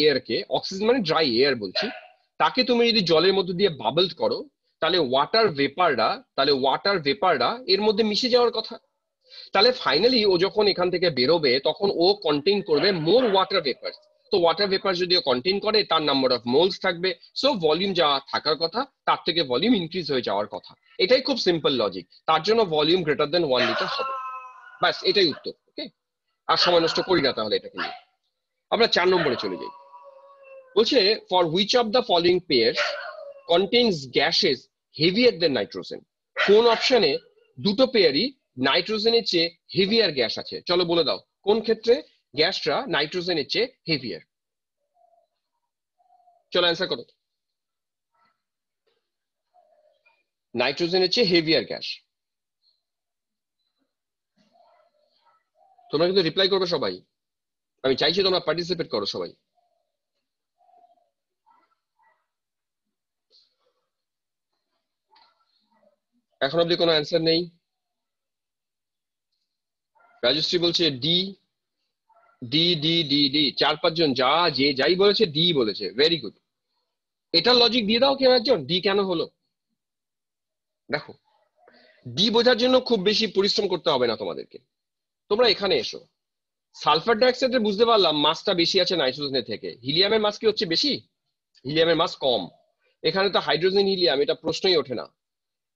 এয়ারকে, অক্সিজেন মানে ড্রাই এয়ার বলছি, তাকে তুমি যদি জলের মধ্যে দিয়ে বাবল করো, তাহলে ওয়াটার ভেপারটা এর মধ্যে মিশে যাওয়ার কথা। তাহলে ফাইনালি ও যখন এখান থেকে বেরোবে তখন ও কন্টেইন করবে মোর ওয়াটার ভেপার। তো ওয়াটার ভেপার যদি কন্টেইন করে তার নাম্বার অফ মোলস থাকবে, সো ভলিউম যা থাকার কথা তার থেকে ভলিউম ইনক্রিজ হয়ে যাওয়ার কথা। এটাই খুব সিম্পল লজিক, তার জন্য ভলিউম গ্রেটার দেন 1 লিটার হবে। ব্যাস এটাই উত্তর। ওকে, আর সময় নষ্ট করি না তাহলে এটাকে নিয়ে। আমরা 4 নম্বরে চলে যাই। বলছে for which of the following pairs contains gases heavier than nitrogen. কোন অপশনে দুটো পেয়ারই নাইট্রোজেনের চেয়ে হেভিয়ার গ্যাস আছে? চলো বলে দাও কোন ক্ষেত্রে গ্যাসটা নাইট্রোজেনের চেয়ে হেভিয়ার। চলো অ্যান্সার করো। নাইট্রোজেনের চেয়ে হেভিয়ার গ্যাস। তোমরা কিন্তু রিপ্লাই করবে সবাই, আমি চাইছি তোমরা পার্টিসিপেট করো সবাই। এখন অব্দি কোনো অ্যান্সার নেই। রাজশ্রী বলছে D D D D D, 4-5 জন যে যাই বলেছে ডি বলেছে, ভেরি গুড। এটা লজিক দিয়ে দাও কেউ একজন, ডি কেন হলো। দেখো ডি বোঝার জন্য খুব বেশি পরিশ্রম করতে হবে না তোমাদেরকে। তোমরা এখানে এসো, সালফার ডাইঅক্সাইডের বুঝতে পারলাম মাসটা বেশি আছে নাইট্রোজেনের থেকে, হিলিয়ামের মাস কি হচ্ছে বেশি? হিলিয়ামের মাস কম। এখানে তো হাইড্রোজেন হিলিয়াম, এটা প্রশ্নই ওঠে না।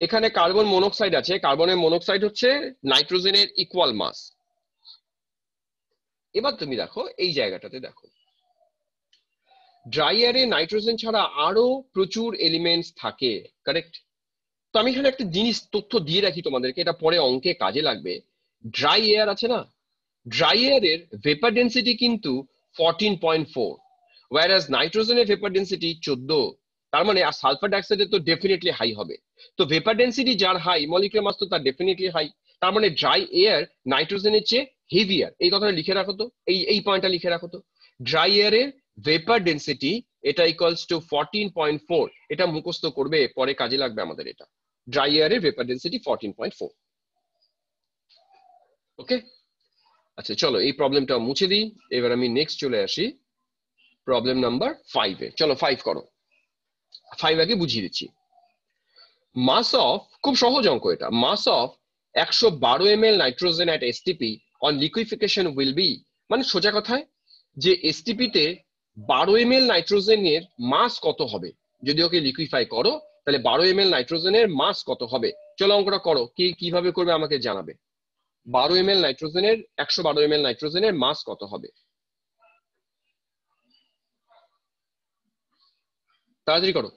এখানে কার্বন মনোক্সাইড আছে, কার্বনের মনোক্সাইড হচ্ছে নাইট্রোজেনের ইকুয়াল মাস। এবার তুমি দেখো এই জায়গাটাতে দেখো, ড্রাই এয়ারে নাইট্রোজেন ছাড়া আরো প্রচুর এলিমেন্টস থাকে, কারেক্ট? তো আমি এখানে একটা জিনিস তথ্য দিয়ে রাখি তোমাদেরকে, এটা পরে অঙ্কে কাজে লাগবে। ড্রাই এয়ার আছে না, ড্রাই এয়ারের ভেপার ডেন্সিটি কিন্তু 14.4, ওয়্যারাজ নাইট্রোজেনের ভেপার ডেন্সিটি 14। তার মানে আর সালফার ডাইঅক্সাইডের তো ডেফিনেটলি হাই হবে। তো ভেপার ডেন্সিটি যার হাই, মলিকুলার মাস তো তার ডেফিনেটলি হাই। তার মানে ড্রাই এয়ার নাইট্রোজেনের চেয়ে হেভিয়ার। এই কথাটা লিখে রাখো তো, এই পয়েন্টটা লিখে রাখো তো। ড্রাই এয়ারের ভেপার ডেন্সিটি এটা ইকুয়ালস টু 14.4। এটা মুখস্থ করবে, পরে কাজে লাগবে আমাদের এটা। ড্রাই এয়ারের ভেপার ডেন্সিটি 14.4। ওকে, আচ্ছা চলো এই প্রবলেমটা মুছে দিই। এবার আমি নেক্সট চলে আসি প্রবলেম নাম্বার 5-এ। চলো 5 করো। 5 আগে বুঝিয়ে দিচ্ছি। মাস অফ, খুব সহজ অঙ্ক এটা, mass of 112 ml nitrogen at STP on liquefaction will be, মানে সোজা কথায় যে এসটিপি তে 12 ml নাইট্রোজেনের মাস কত হবে যদি ওকে লিকুইফাই করো, তাহলে 12 ml নাইট্রোজেনের মাস কত হবে। চলো অঙ্কটা করো, কিভাবে করবে আমাকে জানাবে। 12 ml নাইট্রোজেনের, 112 ml নাইট্রোজেনের মাস কত হবে, তাড়াতাড়ি করো।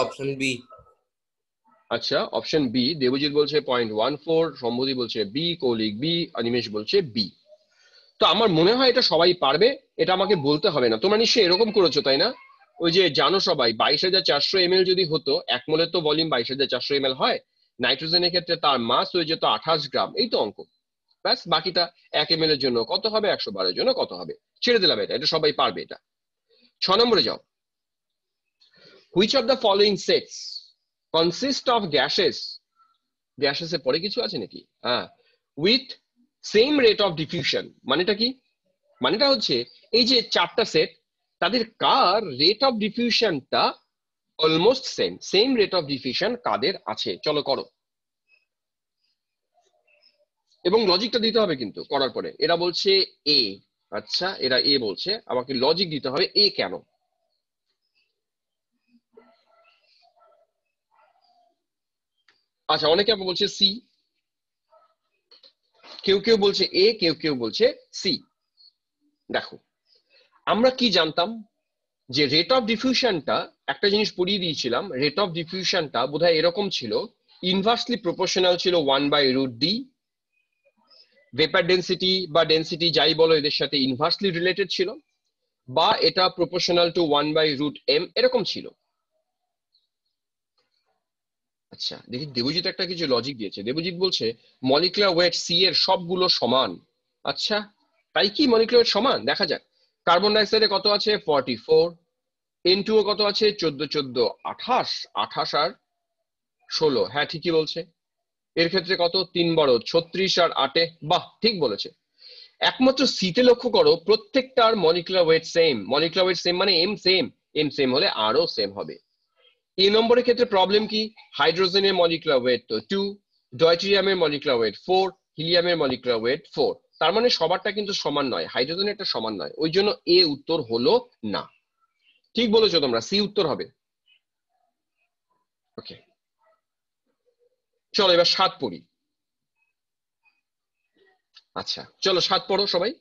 Option B. আচ্ছা অপশন বি, দেবজিৎ বলছে 0.14, সম্বোধি বলছে বি, কৌলিক বি, অনিমেষ বলছে বি। তো আমার মনে হয় এটা সবাই পারবে, এটা আমাকে বলতে হবে না। তোমরা নিশ্চয়ই এরকম করেছো তাই না? ওই যে জানো সবাই 22,400 ml যদি হতো, 1 মোলের তো ভলিউম 22,400 ml হয়, নাইট্রোজেনের ক্ষেত্রে তার মাস হয়ে যেত 28 গ্রাম। এই তো অঙ্ক, ব্যাস। বাকিটা 1 ml এর জন্য কত হবে, 112 এর জন্য কত হবে, ছেড়ে দিলাম এটা, এটা সবাই পারবে এটা। 6 নম্বরে যাও। Which of the following sets consist of gases, গ্যাসেসে পরে কিছু আছে নাকি, হ্যাঁ, with same rate of diffusion. মানেটা কি? মানেটা হচ্ছে এই যে 4টা সেট, তাদের কার রেট অফ ডিফিউশনটা almost same rate of diffusion কাদের আছে। চলো করো, এবং লজিকটা দিতে হবে কিন্তু করার পরে। এরা বলছে এ, আচ্ছা এরা এ বলছে, আমাকে লজিক দিতে হবে এ কেন। আচ্ছা, অনেকে আবার বলছে সি, কেউ কেউ বলছে এ, কেউ কেউ বলছে সি। দেখো, আমরা কি জানতাম যে রেট অফ ডিফিউশনটা, একটা জিনিস পড়িয়ে দিয়েছিলাম, রেট অফ ডিফিউশনটা বোধহয় এরকম ছিল, ইনভার্সলি প্রপোর্শনাল ছিল 1/√d। ভেপার ডেন্সিটি বা ডেন্সিটি যাই বলো এদের সাথে ইনভার্সলি রিলেটেড ছিল, বা এটা প্রপোর্শনাল টু 1/√m এরকম ছিল। আচ্ছা দেখি, দেবজিৎ একটা কিছু লজিক দিয়েছে। দেবজিৎ বলছে মলিকুলার ওয়েট সি এর সবগুলো সমান। আচ্ছা, তাই কি মলিকুলার ওয়েট সমান? দেখা যাক। কার্বন ডাইঅক্সাইডে কত আছে? 44। N2 কত আছে? 14 14 28, 28 আর 16। হ্যাঁ ঠিকই বলছে। এর ক্ষেত্রে কত? 3 12 36 আর 8। বাহ, ঠিক বলেছে। একমাত্র সিতে লক্ষ্য করো, প্রত্যেকটার molecular weight same. Molecular weight same মানে এম সেম, এম সেম হলে আরও সেম হবে। এই নম্বরের ক্ষেত্রে প্রবলেম কি? হাইড্রোজেনের মলিকুলার ওয়েট তো 2, ডয়টেরিয়ামের মলিকুলার ওয়েট 4, হিলিয়ামের মলিকুলার ওয়েট 4। তার মানে সবারটা কিন্তু সমান নয়, হাইড্রোজেনের একটা সমান নয়, ওই জন্য এ উত্তর হলো না। ঠিক বলেছো তোমরা, সি উত্তর হবে। ওকে, চলো এবার 7 পড়ি। আচ্ছা চলো 7 পড়ো সবাই।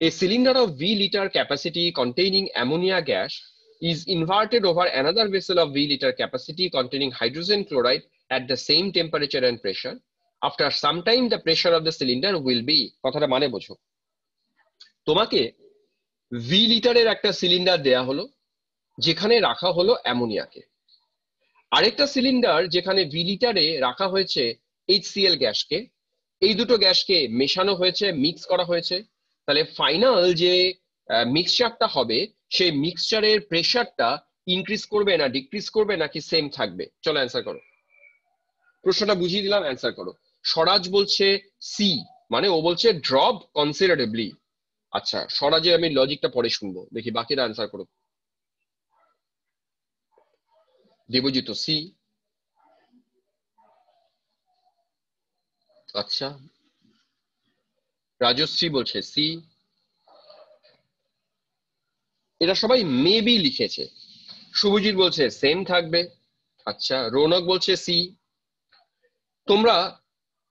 A cylinder of V liter capacity containing ammonia gas is inverted over another vessel of V liter capacity containing hydrogen chloride at the same temperature and pressure. After some time the pressure of the cylinder will be, কথাটা মানে বোঝো। তোমাকে V লিটারের একটা সিলিন্ডার দেয়া হলো, যেখানে রাখা হলো অ্যামোনিয়াকে। আরেকটা সিলিন্ডার যেখানে V লিটারে রাখা হয়েছে HCl গ্যাসকে। এই দুটো গ্যাসকে মেশানো হয়েছে, মিক্স করা হয়েছে। তাহলে ফাইনাল যে মিক্সচারটা হবে, সেই মিক্সচারের প্রেসারটা ইনক্রিজ করবে না ডিক্রিজ করবে নাকি সেম থাকবে? চলো অ্যান্সার করো। প্রশ্নটা বুঝিয়ে দিলাম, অ্যান্সার করো। স্বরাজ বলছে সি, মানে ও বলছে ড্রপ কনসিডারেবলি। আচ্ছা, স্বরাজের আমি লজিকটা পরে শুনবো, দেখি বাকিরা অ্যান্সার করো। দেবজিৎ সি। আচ্ছা, রাজশ্রী বলছে সি। এরা সবাই মেবি লিখেছে। শুভজিৎ বলছে সেম থাকবে। আচ্ছা, রৌনক বলছে সি। তোমরা,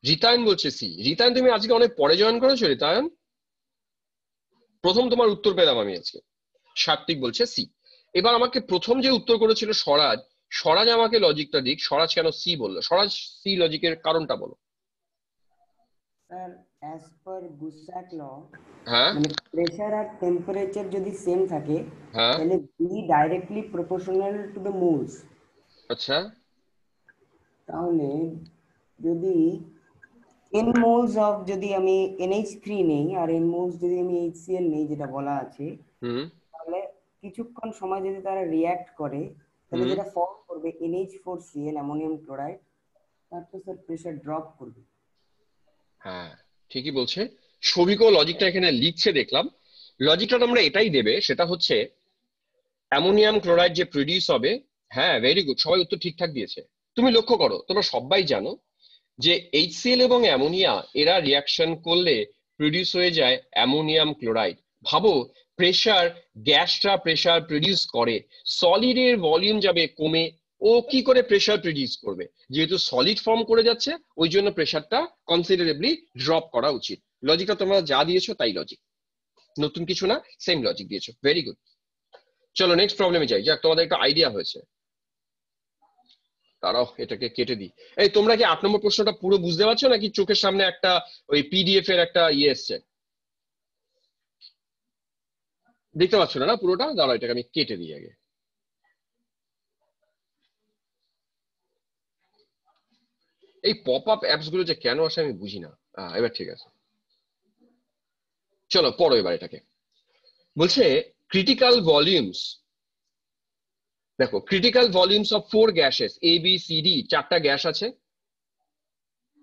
রিতায়ন বলছে সি। রিতায়ন তুমি আজকে অনেক পরে জয়েন করেছো রিতায়ন, প্রথম তোমার উত্তর পেলাম আমি আজকে। সাত্বিক বলছে সি। এবার আমাকে প্রথম যে উত্তর করেছিল স্বরাজ, স্বরাজ আমাকে লজিকটা দিক। স্বরাজ কেন সি বললো? স্বরাজ সি লজিকের কারণটা বলো। স্যার, অ্যাজ পার বুসাক ল, হ্যাঁ মানে প্রেসার আর টেম্পারেচার যদি সেম থাকে হ্যাঁ। তাহলে V directly proportional to the moles. আচ্ছা, তাহলে যদি n মোলস অফ, যদি আমি NH3 নেই আর n মোলস যদি আমি HCl নেই যেটা বলা আছে, হুম তাহলে কিছুক্ষণ সময় যদি তারা রিঅ্যাক্ট করে তাহলে হুম। যেটা ফর্ম করবে NH4Cl, অ্যামোনিয়াম ক্লোরাইড, তার তো স্যার প্রেসার ড্রপ করবে। হ্যাঁ ঠিকই বলছে। সবিকও লজিকটা এখানে লিখছে দেখলাম। লজিকটা তোমরা এটাই দেবে, সেটা হচ্ছে অ্যামোনিয়াম ক্লোরাইড যে প্রডিউস হবে। হ্যাঁ ভেরি গুড, সবাই উত্তর ঠিকঠাক দিয়েছে। তুমি লক্ষ্য করো, তোমরা সবাই জানো যে HCl এবং অ্যামোনিয়া এরা রিয়াকশন করলে প্রডিউস হয়ে যায় অ্যামোনিয়াম ক্লোরাইড। ভাবো, প্রেসার, গ্যাসটা প্রেসার প্রডিউস করে, সলিডের ভলিউম যাবে কমে, ও কি করে প্রেসার প্রডিউস করবে? যেহেতু সলিড ফর্ম করে যাচ্ছে, ওই জন্য প্রেসারটা কনসিডারেবলি ড্রপ করা উচিত। লজিকটা তোমরা যা দিয়েছো তাই লজিক, নতুন কিছু না, সেম লজিক দিয়েছো। Very good. চলো নেক্সট প্রবলেমে যাই, যাক তোমাদের একটা আইডিয়া হয়েছে। তারাও এটাকে কেটে দিই। এই তোমরা কি 8 নম্বর প্রশ্নটা পুরো বুঝতে পারছো নাকি চোখের সামনে একটা ওই পিডিএফ এর একটা ইয়ে এসছে? দেখতে পাচ্ছ না পুরোটা? দাঁড়াও, এটাকে আমি কেটে দিই আগে। এই পপ আপ অ্যাপস গুলো যে কেন আসে আমি বুঝি না। এবার ঠিক আছে, চলো পড়ো এবার এটাকে। বলছে ক্রিটিক্যাল ভলিউমস, দেখো critical volumes of 4 gases A B C D, 4টা গ্যাস আছে।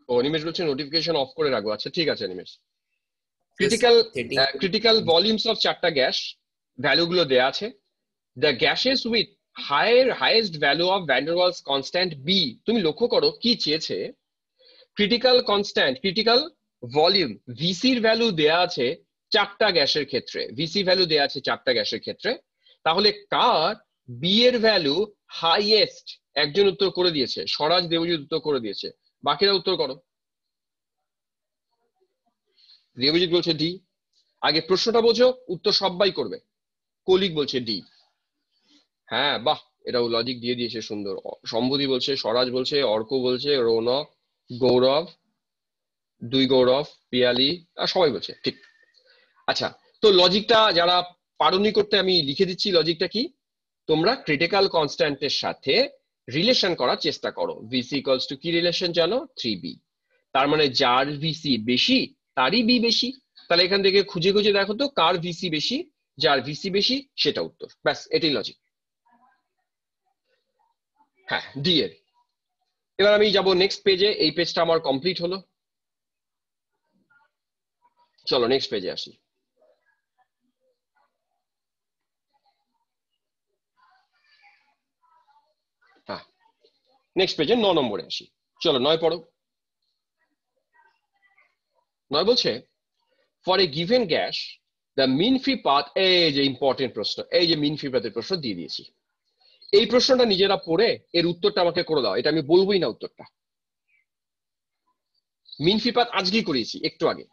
ও নিমেশ বলছে নোটিফিকেশন অফ করে রাখবো। আচ্ছা ঠিক আছে নিমেশ। ক্রিটিক্যাল ভলিউমস অফ 4টা গ্যাস, ভ্যালু গুলো দেয়া আছে। The gases with highest value of van der Waals constant b. তুমি লক্ষ্য করো কি চেয়েছে। ক্রিটিক্যাল কনস্ট্যান্ট, ক্রিটিক্যাল ভলিউম, ভিসির ভ্যালু দেয়া আছে 4টা গ্যাসের ক্ষেত্রে। ভিসি ভ্যালু দেয়া আছে 4টা গ্যাসের ক্ষেত্রে। তাহলে কার বি এর ভ্যালু হাইয়েস্ট একজন উত্তর করে দিয়েছে, স্বরাজ দেবজিৎ উত্তর করে দিয়েছে, বাকিরা উত্তর করো। দেবজিৎ বলছে ডি। আগে প্রশ্নটা বোঝো, উত্তর সবাই করবে। কলিক বলছে ডি। হ্যাঁ বাহ, এটাও লজিক দিয়ে দিয়েছে সুন্দর। সম্বুধি বলছে, স্বরাজ বলছে, অর্ক বলছে, রৌনক, গৌরব, দুই গৌরব, পিয়ালি, আর সবাই বলছে ঠিক। আচ্ছা, তো লজিকটা যারা পারোনি করতে আমি লিখে দিচ্ছি। লজিকটা কি? তোমরা ক্রিটিক্যাল কনস্ট্যান্টের সাথে রিলেশন করার চেষ্টা করো। ভিসি ইকুয়ালস টু কি রিলেশন জানো? 3b। তার মানে যার ভিসি বেশি তারই বি বেশি। তাহলে এখান থেকে খুঁজে খুঁজে দেখো তো কার ভিসি বেশি, যার ভিসি বেশি সেটা উত্তর। ব্যাস, এটাই লজিক। হ্যাঁ, ডি এর। এবার আমি যাব নেক্সট পেজে। এই পেজটা আমার কমপ্লিট হলো। চলো নেক্সট পেজে আসি। হ্যাঁ, নেক্সট পেজে 9 নম্বরে আসি। চলো 9 পড়ো। 9 বলছে for a given gas the mean free path, এই যে ইম্পর্টেন্ট প্রশ্ন, এই যে মিন ফ্রি পাথের প্রশ্ন দিয়ে দিয়েছি। এই প্রশ্নটা নিজেরা পড়ে এর উত্তরটা আমাকে করে দাও। এটা আমি বলবোই না উত্তরটা। মিন ফ্রি পাথ আজকেই করিয়েছি একটু আগে।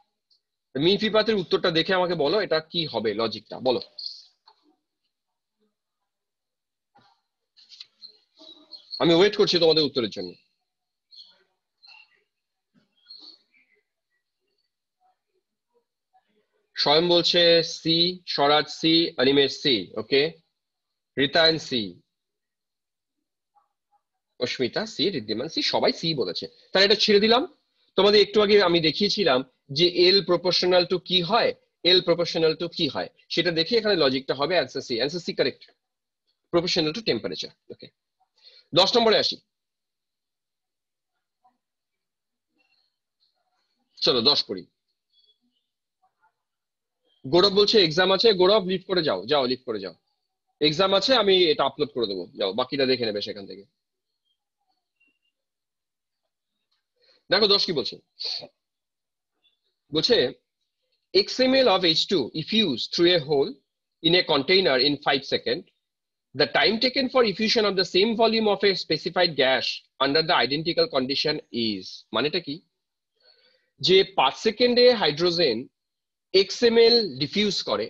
মিন ফ্রি পাথের উত্তরটা দেখে আমাকে বলো এটা কি হবে, লজিকটা বলো। আমি ওয়েট করছি তোমাদের উত্তরের জন্য। স্বয়ং বলছে সি, স্বরাজ সি, অনিমেষ সি, ওকে, রিতায়ন সি, অস্মিতা সি, ঋদ্ধিমান সি, সবাই সি বলেছে। তাহলে এটা ছেড়ে দিলাম। তোমাদের একটু আগে আমি দেখিয়েছিলাম যে এল প্রপোর্শনাল টু কি হয়, এল প্রপোর্শনাল টু কি হয় সেটা দেখে এখানে লজিকটা হবে answer C. Answer C correct, proportional to temperature. Okay, 10 নম্বরে আসি। চলো 10 পড়ি। গৌরব বলছে এক্সাম আছে। গৌরব লিভ করে যাও, যাও লিভ করে যাও। এক্সাম আছে, আমি এটা আপলোড করে দেবো, যাও বাকিটা দেখে নেবে সেখান থেকে। দেখো 10 কি বলছে। বলছে XML of H2 effused through a hole in a container in 5 seconds. The time taken for effusion of the same volume of a specified gas under the identical condition is, মানেটা কি? যে 5 সেকেন্ডে হাইড্রোজেন XML ডিফিউজ করে,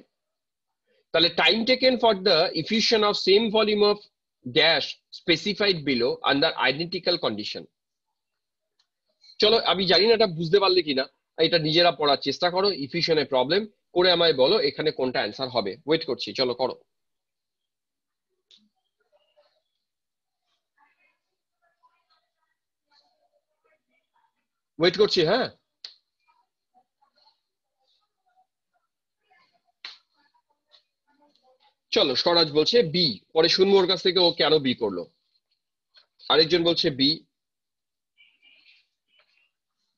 তাহলে time taken for the effusion of same volume of gas specified below under identical condition. চলো, আমি জানি না এটা বুঝতে পারলে কিনা, এটা নিজেরা পড়ার চেষ্টা করো। ইফিউশনের প্রবলেম করে আমায় বলো এখানে কোনটা অ্যান্সার হবে। ওয়েট করছি, চলো করো। ওয়েট করছি। হ্যাঁ, চলো। স্বরাজ বলছে বি, পরে শুনবো ওর কাছ থেকে ও কেন বি করলো। আরেকজন বলছে বি,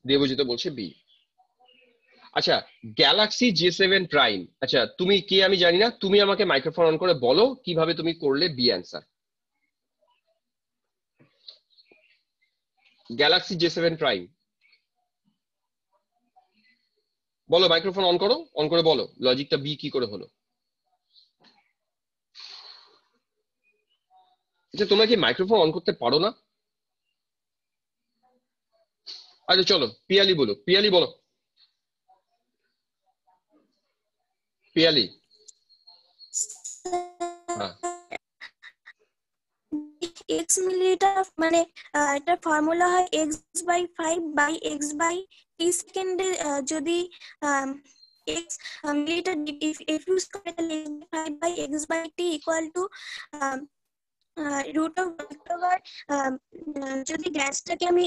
দেবজিৎ বলছে বি। আচ্ছা, গ্যালাক্সি J7 প্রাইম। আচ্ছা, তুমি কে আমি জানি না, তুমি আমাকে মাইক্রোফোন অন করে বলো কিভাবে তুমি করলে B answer. Galaxy J7 prime বলো, মাইক্রোফোন অন করো, অন করে বলো লজিকটা বি কি করে হলো। আচ্ছা, তোমরা কি মাইক্রোফোন অন করতে পারো না? আচ্ছা চলো, পিয়ালি বলো, পিয়ালি বলো, পিয়ালি। হ্যাঁ, x মিলিলিটার মানে এটার ফর্মুলা হয় x/5/x/t সেকেন্ডে যদি x মিলিলিটার ইফিউজ করে তাহলে 5/x/t equal to root of over, যদি গ্যাসটাকে আমি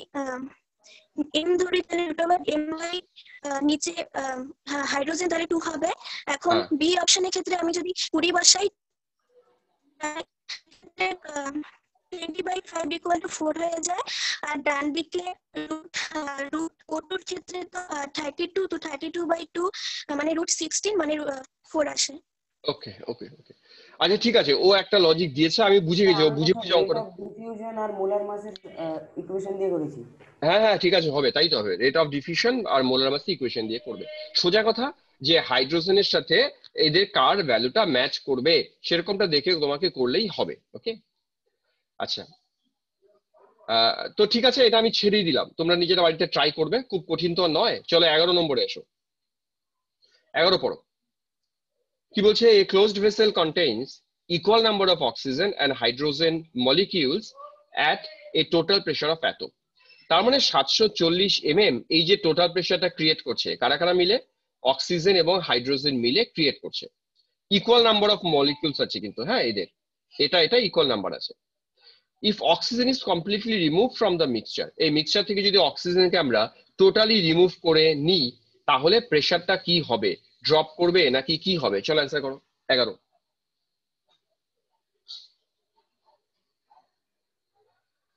m ধরি তাহলে রুট ওভার m/, নিচে হাইড্রোজেন তাহলে 2 হবে। এখন বি অপশনের ক্ষেত্রে আমি যদি 20 বসাই 20/5 ইকুয়াল টু 4 হয়ে যায়। আর ডান দিকে রুট ওটুর ক্ষেত্রে তো 32, তো 32/2 মানে রুট 16 মানে 4 আসে। ওকে ওকে ওকে। আচ্ছা ঠিক আছে, ও একটা লজিক দিয়েছে, আমি বুঝে গেছি, ও বুঝে বুঝে অঙ্কটা। ডিফিউশন আর মোলার মাসের ইকুয়েশন দিয়ে করেছি। হ্যাঁ হ্যাঁ ঠিক আছে, হবে, তাই তো হবে। রেট অফ ডিফিউশন আর মোলার মাস ইকুয়েশন দিয়ে করবে। সোজা কথা, যে হাইড্রোজেনের সাথে এদের কার ভ্যালুটা ম্যাচ করবে সেরকমটা দেখে তোমাকে করলেই হবে। ওকে, আচ্ছা, তো ঠিক আছে, এটা আমি ছেড়েই দিলাম, তোমরা নিজেরা বাড়িতে ট্রাই করবে, খুব কঠিন তো আর নয়। চলো 11 নম্বরে এসো। 11 পড়ো। কি বলছে? A closed vessel contains equal number of oxygen and hydrogen molecules at a total pressure of এত। তার মানে 740 mm এই যে টোটাল প্রেশারটা ক্রিয়েট করছে, কারা কারা মিলে? অক্সিজেন এবং হাইড্রোজেন মিলে ক্রিয়েট করছে। ইকুয়াল নাম্বার অফ মলিকিউলস আছে কিন্তু, হ্যাঁ, এদের এটা ইকুয়াল নাম্বার আছে। If oxygen is completely remove from the mixture, এই মিক্সচার থেকে যদি অক্সিজেনকে আমরা টোটালি রিমুভ করে নিই, তাহলে প্রেশারটা কি হবে? ড্রপ করবে নাকি কি হবে? চলো অ্যান্সার করো। 11।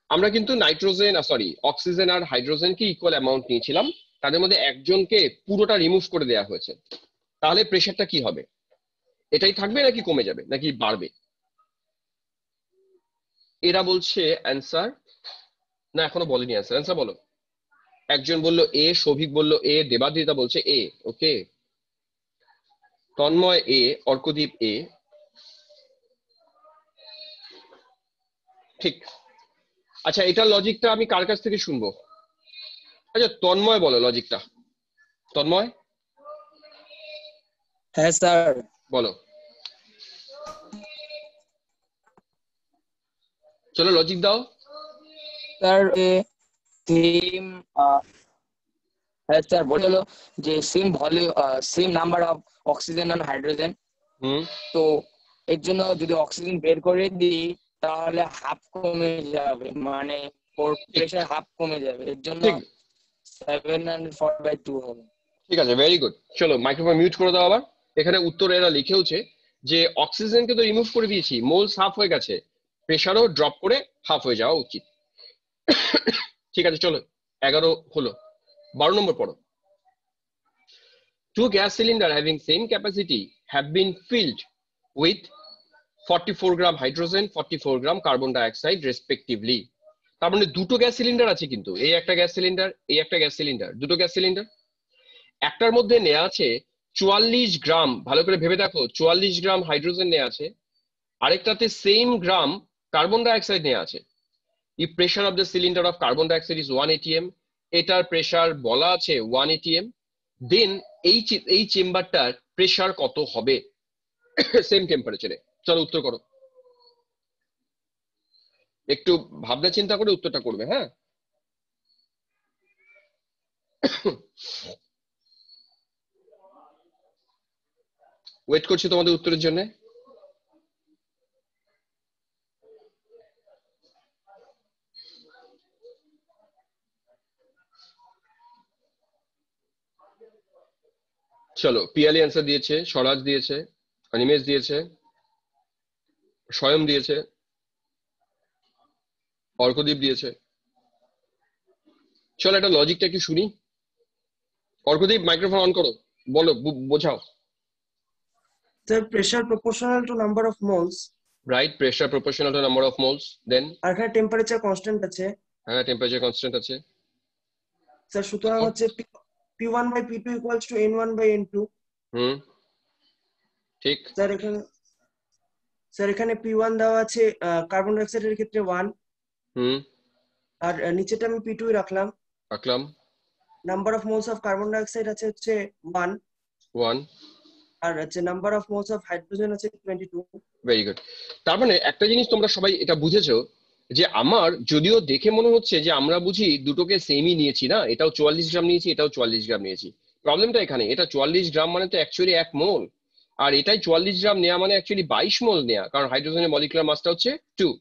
আমরা কিন্তু নাইট্রোজেন অক্সিজেন আর হাইড্রোজেনকে ইকুয়াল অ্যামাউন্ট নিয়েছিলাম, তাদের মধ্যে একজনকে পুরোটা রিমুভ করে দেওয়া হয়েছে, তাহলে প্রেশারটা কি হবে? এটাই থাকবে নাকি কমে যাবে নাকি বাড়বে? এরা বলছে অ্যান্সার, না এখনো বলেনি অ্যান্সার। অ্যান্সার বলো। একজন বললো এ, সৌভিক বললো এ, দেবাদ্রিতা বলছে এ, ওকে, তন্ময় এ, অর্কদীপ এ, ঠিক। আচ্ছা, এটার লজিকটা আমি কার কাছ থেকে শুনবো? আচ্ছা, তন্ময় বলো লজিকটা। তন্ময়, হ্যাঁ স্যার। বলো, চলো লজিক দাও। স্যার সেম, হ্যাঁ স্যার বললো যে same volume, same number of oxygen and hydrogen, তো এর জন্য যদি অক্সিজেন বের করে দিই তাহলে হাফ কমে যাবে, মানে প্রেশার হাফ কমে যাবে, এর জন্য 740/2 হবে। ঠিক আছে, ভেরি গুড। চলো মাইক্রোফোন মিউট করে দাও আবার। এখানে উত্তর এরা লিখেওছে যে অক্সিজেনকে তো রিমুভ করে দিয়েছি, মোলস হাফ হয়ে গেছে, প্রেশারও ড্রপ করে হাফ হয়ে যাওয়া উচিত। ঠিক আছে, চলো 11 হলো। 12 নম্বর পড়ো। Two gas cylinders having same capacity have been filled with 44 gram hydrogen, 44 gram carbon dioxide respectively. তার মানে দুটো গ্যাস সিলিন্ডার আছে কিন্তু, এই একটা গ্যাস সিলিন্ডার, এই একটা গ্যাস সিলিন্ডার, দুটো গ্যাস সিলিন্ডার। একটার মধ্যে নেওয়া আছে 44 গ্রাম, ভালো করে ভেবে দেখো, 44 গ্রাম হাইড্রোজেন নেওয়া আছে, আরেকটাতে সেম গ্রাম কার্বন ডাইঅক্সাইড নেওয়া আছে। If pressure of the cylinder of carbon dioxide is 1 atm, এটার প্রেসার বলা আছে 1 atm, দেন এই চেম্বারটার প্রেসার কত হবে সেম টেম্পারেচারে? চলো উত্তর করো, একটু ভাবনা চিন্তা করে উত্তরটা করবে, হ্যাঁ। ওয়েট করছি তোমাদের উত্তরের জন্য। চলো, পিয়ালি অ্যান্সার দিয়েছে, স্বরাজ দিয়েছে, অনিমেষ দিয়েছে, স্বয়ং দিয়েছে, অর্কদীপ দিয়েছে। চলো একটা লজিকটা একটু শুনি। অর্কদীপ মাইক্রোফোন অন করো, বলো, বোঝাও। Sir, pressure proportional to number of moles. Right, pressure proportional to number of moles. Then আর এখানে টেম্পারেচার কনস্ট্যান্ট আছে। হ্যাঁ, টেম্পারেচার কনস্ট্যান্ট আছে। স্যার সুতরাং হচ্ছে P1/P2 equals to N1/N2। ঠিক। স্যার এখানে P1 দেওয়া আছে কার্বন ডাই অক্সাইডের ক্ষেত্রে 1, আর নিচেটা আমি P2 রাখলাম। Number of moles of carbon dioxide আছে হচ্ছে 1, আর হচ্ছে number of moles of hydrogen আছে 22। Very good. তার মানে একটা জিনিস তোমরা সবাই এটা বুঝেছো যে আমার যদিও দেখে মনে হচ্ছে যে আমরা বুঝি দুটোকে সেমই নিয়েছি, না, এটাও 44 গ্রাম নিয়েছি, এটাও 44 গ্রাম নিয়েছি। প্রবলেমটা এখানে, এটা 44 গ্রাম মানে তো অ্যাকচুয়ালি 1 মোল, আর এটাই 44 গ্রাম নেওয়া মানে অ্যাকচুয়ালি 22 মোল নেওয়া, কারণ হাইড্রোজেনের মলিকুলার মাসটা হচ্ছে 2।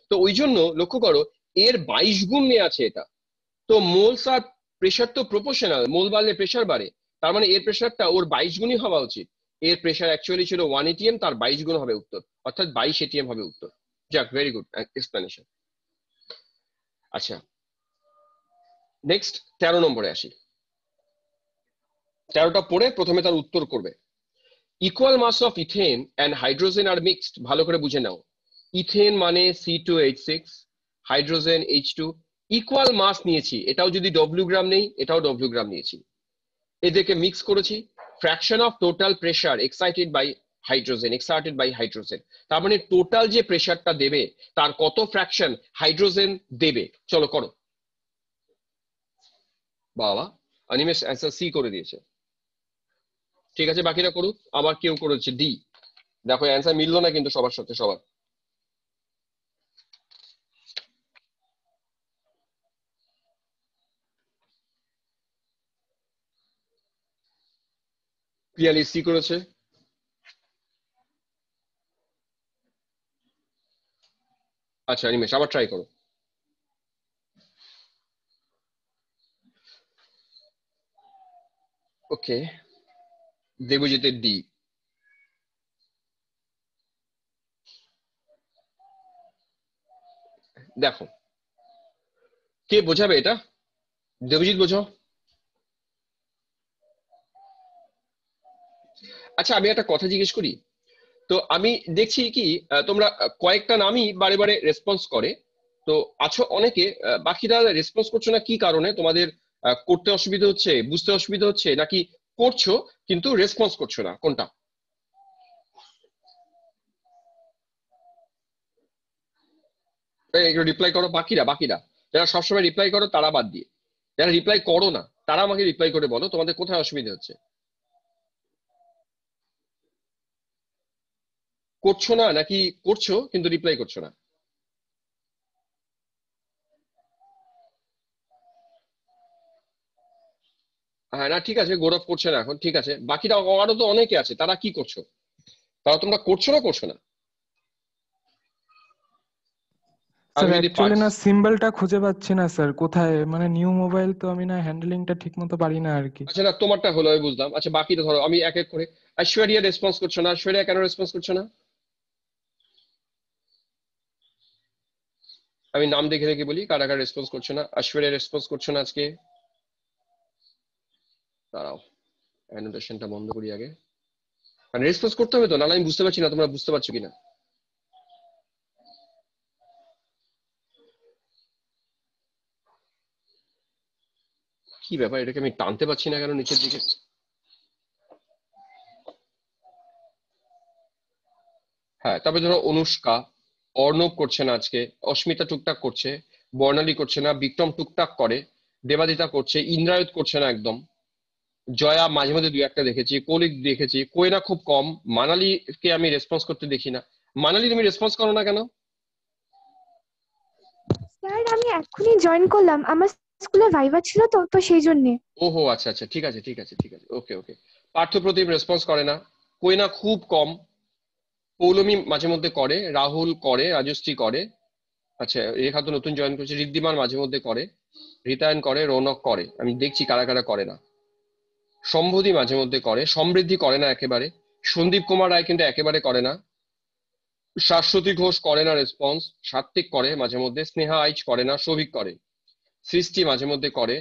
তো ওই জন্য লক্ষ্য করো এর 22 গুণ নেওয়া আছে এটা। তো মোলস আর প্রেশার তো প্রপোর্শনাল, মোল বাড়লে প্রেশার বাড়ে, তার মানে এর প্রেশারটা ওর 22 গুণই হওয়া উচিত। এর প্রেশার অ্যাকচুয়ালি ছিল 1 atm, তার 22 গুণ হবে উত্তর, অর্থাৎ 22 atm হবে উত্তর। যাক, ভেরি গুড এক্সপ্লেনেশন। আচ্ছা, নেক্সট 13 নম্বরে আসি। 13টা পড়ে প্রথমে তার উত্তর করবে। Equal mass of ethane and hydrogen আর মিক্সড, ভালো করে বুঝে নাও। ইথেন মানে C2H6, হাইড্রোজেন H2, ইকুয়াল মাস নিয়েছি, এটাও যদি W গ্রাম নেই, এটাও W গ্রাম নিয়েছি, এদেরকে মিক্স করেছি। Fraction of total pressure excited by hydrogen, exerted by hydrogen. তার মানে টোটাল যে প্রেসারটা দেবে তার কত ফ্র্যাকশন হাইড্রোজেন দেবে। চলো করো। বাবা, অনিমেষ অ্যান্সার সি করে দিয়েছে। ঠিক আছে, বাকিরা করুক। আবার কেউ করেছে ডি। দেখো অ্যান্সার মিললো না কিন্তু সবার সাথে সবার। পিয়ালি সি করেছে। আচ্ছা অনিমেষ আবার ট্রাই করো। ওকে, দেবজিতের ডি। দেখো কে বোঝাবে এটা? দেবজিৎ বোঝাও। আচ্ছা আমি একটা কথা জিজ্ঞেস করি তো, আমি দেখছি কি তোমরা কয়েকটা নামই বারে বারে রেসপন্স করে, তো আছো অনেকে, বাকিরা রেসপন্স করছো না কি কারণে? তোমাদের করতে অসুবিধা হচ্ছে, বুঝতে অসুবিধা হচ্ছে, নাকি করছো কিন্তু রেসপন্স করছো না, কোনটা? একটু রিপ্লাই করো। বাকিরা বাকিরা যারা সবসময় রিপ্লাই করো তারা বাদ দিয়ে, যারা রিপ্লাই করো না তারা আমাকে রিপ্লাই করে বলো তোমাদের কোথায় অসুবিধা হচ্ছে। করছো না নাকি করছো কিন্তু রিপ্লাই করছো না? হ্যাঁ না ঠিক আছে, গৌরব করছে না এখন, ঠিক আছে। বাকিরা আরো তো অনেকে আছে, তারা কি করছো? তারা তোমরা করছো না করছো না? স্যার অ্যাকচুয়ালি না সিম্বলটা খুঁজে পাচ্ছি না স্যার, কোথায়, মানে নিউ মোবাইল তো আমি না হ্যান্ডলিংটা ঠিক মতো পারি না আর কি। আচ্ছা না তোমারটা হলো আমি বুঝলাম। আচ্ছা বাকিটা ধরো, আমি এক এক করে। ঐশ্বরিয়া রেসপন্স করছো না, ঐশ্বরিয়া কেন রেসপন্স করছো না? আমি নাম দেখে দেখে বলি কারা কারা রেসপন্স করছো না। ঐশ্বরিয়া রেসপন্স করছো না আজকে, দাঁড়াও অ্যানোটেশনটা বন্ধ করি আগে, কারণ রেসপন্স করতে হবে তো, নাহলে আমি বুঝতে পারছি না তোমরা বুঝতে পারছো কিনা। কি ব্যাপার, এটাকে আমি টানতে পারছি না কেন নিচের দিকে? হ্যাঁ তারপরে ধরো অনুষ্কা, অর্ণব করছে না আজকে, অস্মিতা টুকটাক করছে, বর্ণালী করছে না, বিক্রম টুকটাক করে, দেবাদিতা করছে, ইন্দ্রায়ত করছে না একদম, জয়া মাঝে মাঝে দুই একটা দেখেছি, কৌলিক দেখেছি, কোয়েনা খুব কম, মানালিকে আমি রেসপন্স করতে দেখি না। মানালি তুমি রেসপন্স করো না কেন? স্যার আমি এখনই জয়েন করলাম, আমার স্কুলে ভাইভা ছিল তো তো সেই জন্য। ওহো আচ্ছা আচ্ছা, ঠিক আছে ঠিক আছে ঠিক আছে, ওকে ওকে। পার্থ প্রতিম রেসপন্স করে না, কোয়েনা খুব কম, পৌলমী মাঝে মধ্যে করে, রাহুল করে, রাজশ্রী করে, আচ্ছা রেখা তো নতুন জয়েন করেছে, ঋদ্ধিমান মাঝে মধ্যে করে, রিতায়ন করে, রৌনক করে, আমি দেখছি কারা কারা করে না। সম্বোধি মাঝে মধ্যে করে, সমৃদ্ধি করে না একেবারে, সন্দীপ কুমার রায় কিন্তু একেবারে করে না, শাশ্বতী ঘোষ করে না রেসপন্স, সাত্বিক করে মাঝে মধ্যে, স্নেহা আইচ করে না, সৌভিক করে, সৃষ্টি মাঝে মধ্যে করে,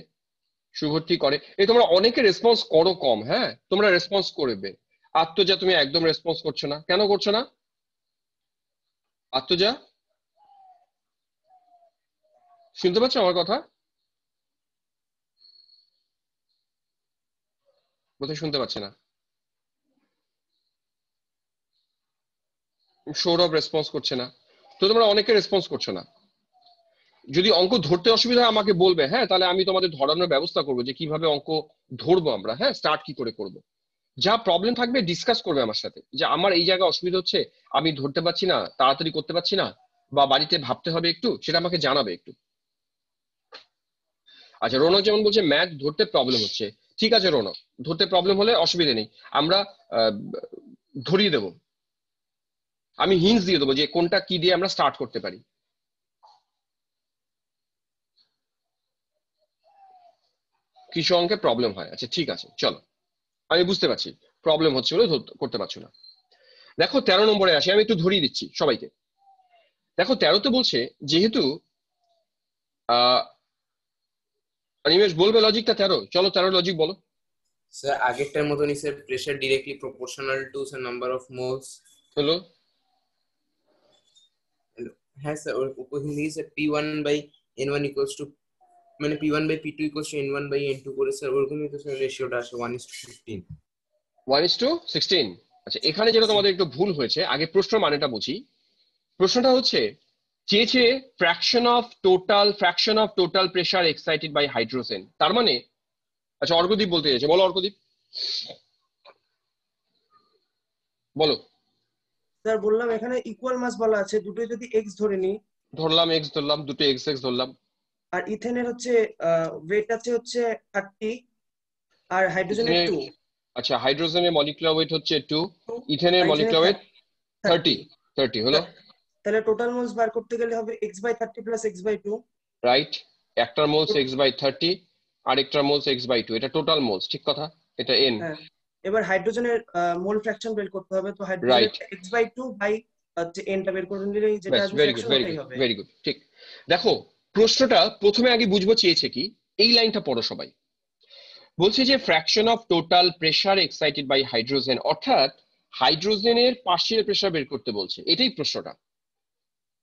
শুভর্তি করে। এই তোমরা অনেকে রেসপন্স করো কম, হ্যাঁ তোমরা রেসপন্স করবে। আত্মজা তুমি একদম রেসপন্স করছো না, কেন করছো না আত্মজা? শুনতে পাচ্ছ আমার কথা? বোধহয় শুনতে পাচ্ছে না। সৌরভ রেসপন্স করছে না। তো তোমরা অনেকে রেসপন্স করছো না। যদি অঙ্ক ধরতে অসুবিধা হয় আমাকে বলবে, হ্যাঁ তাহলে আমি তোমাদের ধরানোর ব্যবস্থা করবো যে কিভাবে অঙ্ক ধরবো আমরা, হ্যাঁ স্টার্ট কি করে করব। যা প্রবলেম থাকবে ডিসকাস করবে আমার সাথে, যে আমার এই জায়গায় অসুবিধা হচ্ছে, আমি ধরতে পারছি না, তাড়াতাড়ি করতে পারছি না, বা বাড়িতে ভাবতে হবে একটু, সেটা আমাকে জানাবে একটু। আচ্ছা রৌনক যেমন বলছে ম্যাথ ধরতে প্রবলেম হচ্ছে, ঠিক আছে রৌনক, ধরতে প্রবলেম হলে অসুবিধা নেই, আমরা ধরিয়ে দেবো, আমি হিন্টস দিয়ে দেবো যে কোনটা কি দিয়ে আমরা স্টার্ট করতে পারি। কিছু অঙ্কে প্রবলেম হয়, আচ্ছা ঠিক আছে চলো, আমি বুঝতে পারছি প্রবলেম হচ্ছে বলে করতে পারছো না। দেখো 13 নম্বরে আসি, আমি একটু ধরিয়ে দিচ্ছি সবাইকে। দেখো 13তে বলছে যেহেতু অনিমেষ বলবে লজিকটা 13, চলো 13 লজিক বলো। স্যার আগেরটার মতনই sir, pressure directly proportional to sir number of moles. হলো হ্যাঁ স্যার, ওর উপরে দিয়ে sir P1 by N1 equals to, মানে P1 by P2 equals to N1 by N2 করে স্যার ওরকমই তো স্যার রেশিওটা আসে 1:15। 1:16, আচ্ছা, এখানে যেটা তোমাদের একটু ভুল হয়েছে, আগে প্রশ্নের মানেটা বুঝি। প্রশ্নটা হচ্ছে চেয়েছে fraction of total pressure excited by hydrogen. তার মানে, আচ্ছা অর্কদীপ বলতে চাইছে, বলো অর্কদীপ, বলো। স্যার বললাম এখানে ইকুয়াল মাস বলা আছে, দুটোই যদি এক্স ধরে নিই, ধরলাম এক্স, ধরলাম দুটো এক্স এক্স ধরলাম, আর ইথেনের হচ্ছে ওয়েট আছে হচ্ছে 30 আর হাইড্রোজেনের 2। আচ্ছা, হাইড্রোজেনের মলিকুলার ওয়েট হচ্ছে 2, ইথেনের মলিকুলার ওয়েট 30 হলো। তাহলে টোটাল মোলস বার করতে গেলে হবে x/30 প্লাস x/2। রাইট, একটার মোলস x/30 আর একটার মোলস x/2, এটা টোটাল মোলস, ঠিক কথা, এটা n। এবার হাইড্রোজেনের মোল ফ্র্যাকশন বের করতে হবে, তো হাইড্রোজেনের x/2 বাই n টা বের করে নিলেই যেটা আসবে ফ্র্যাকশন ওটাই হবে। ভেরি গুড, ঠিক। দেখো প্রশ্নটা প্রথমে আগে বুঝবো চেয়েছে কি, এই লাইনটা পড়ো সবাই। বলছে যে fraction of total pressure excited by hydrogen, অর্থাৎ হাইড্রোজেনের পার্শিয়াল প্রেসার বের করতে বলছে, এটাই প্রশ্নটা।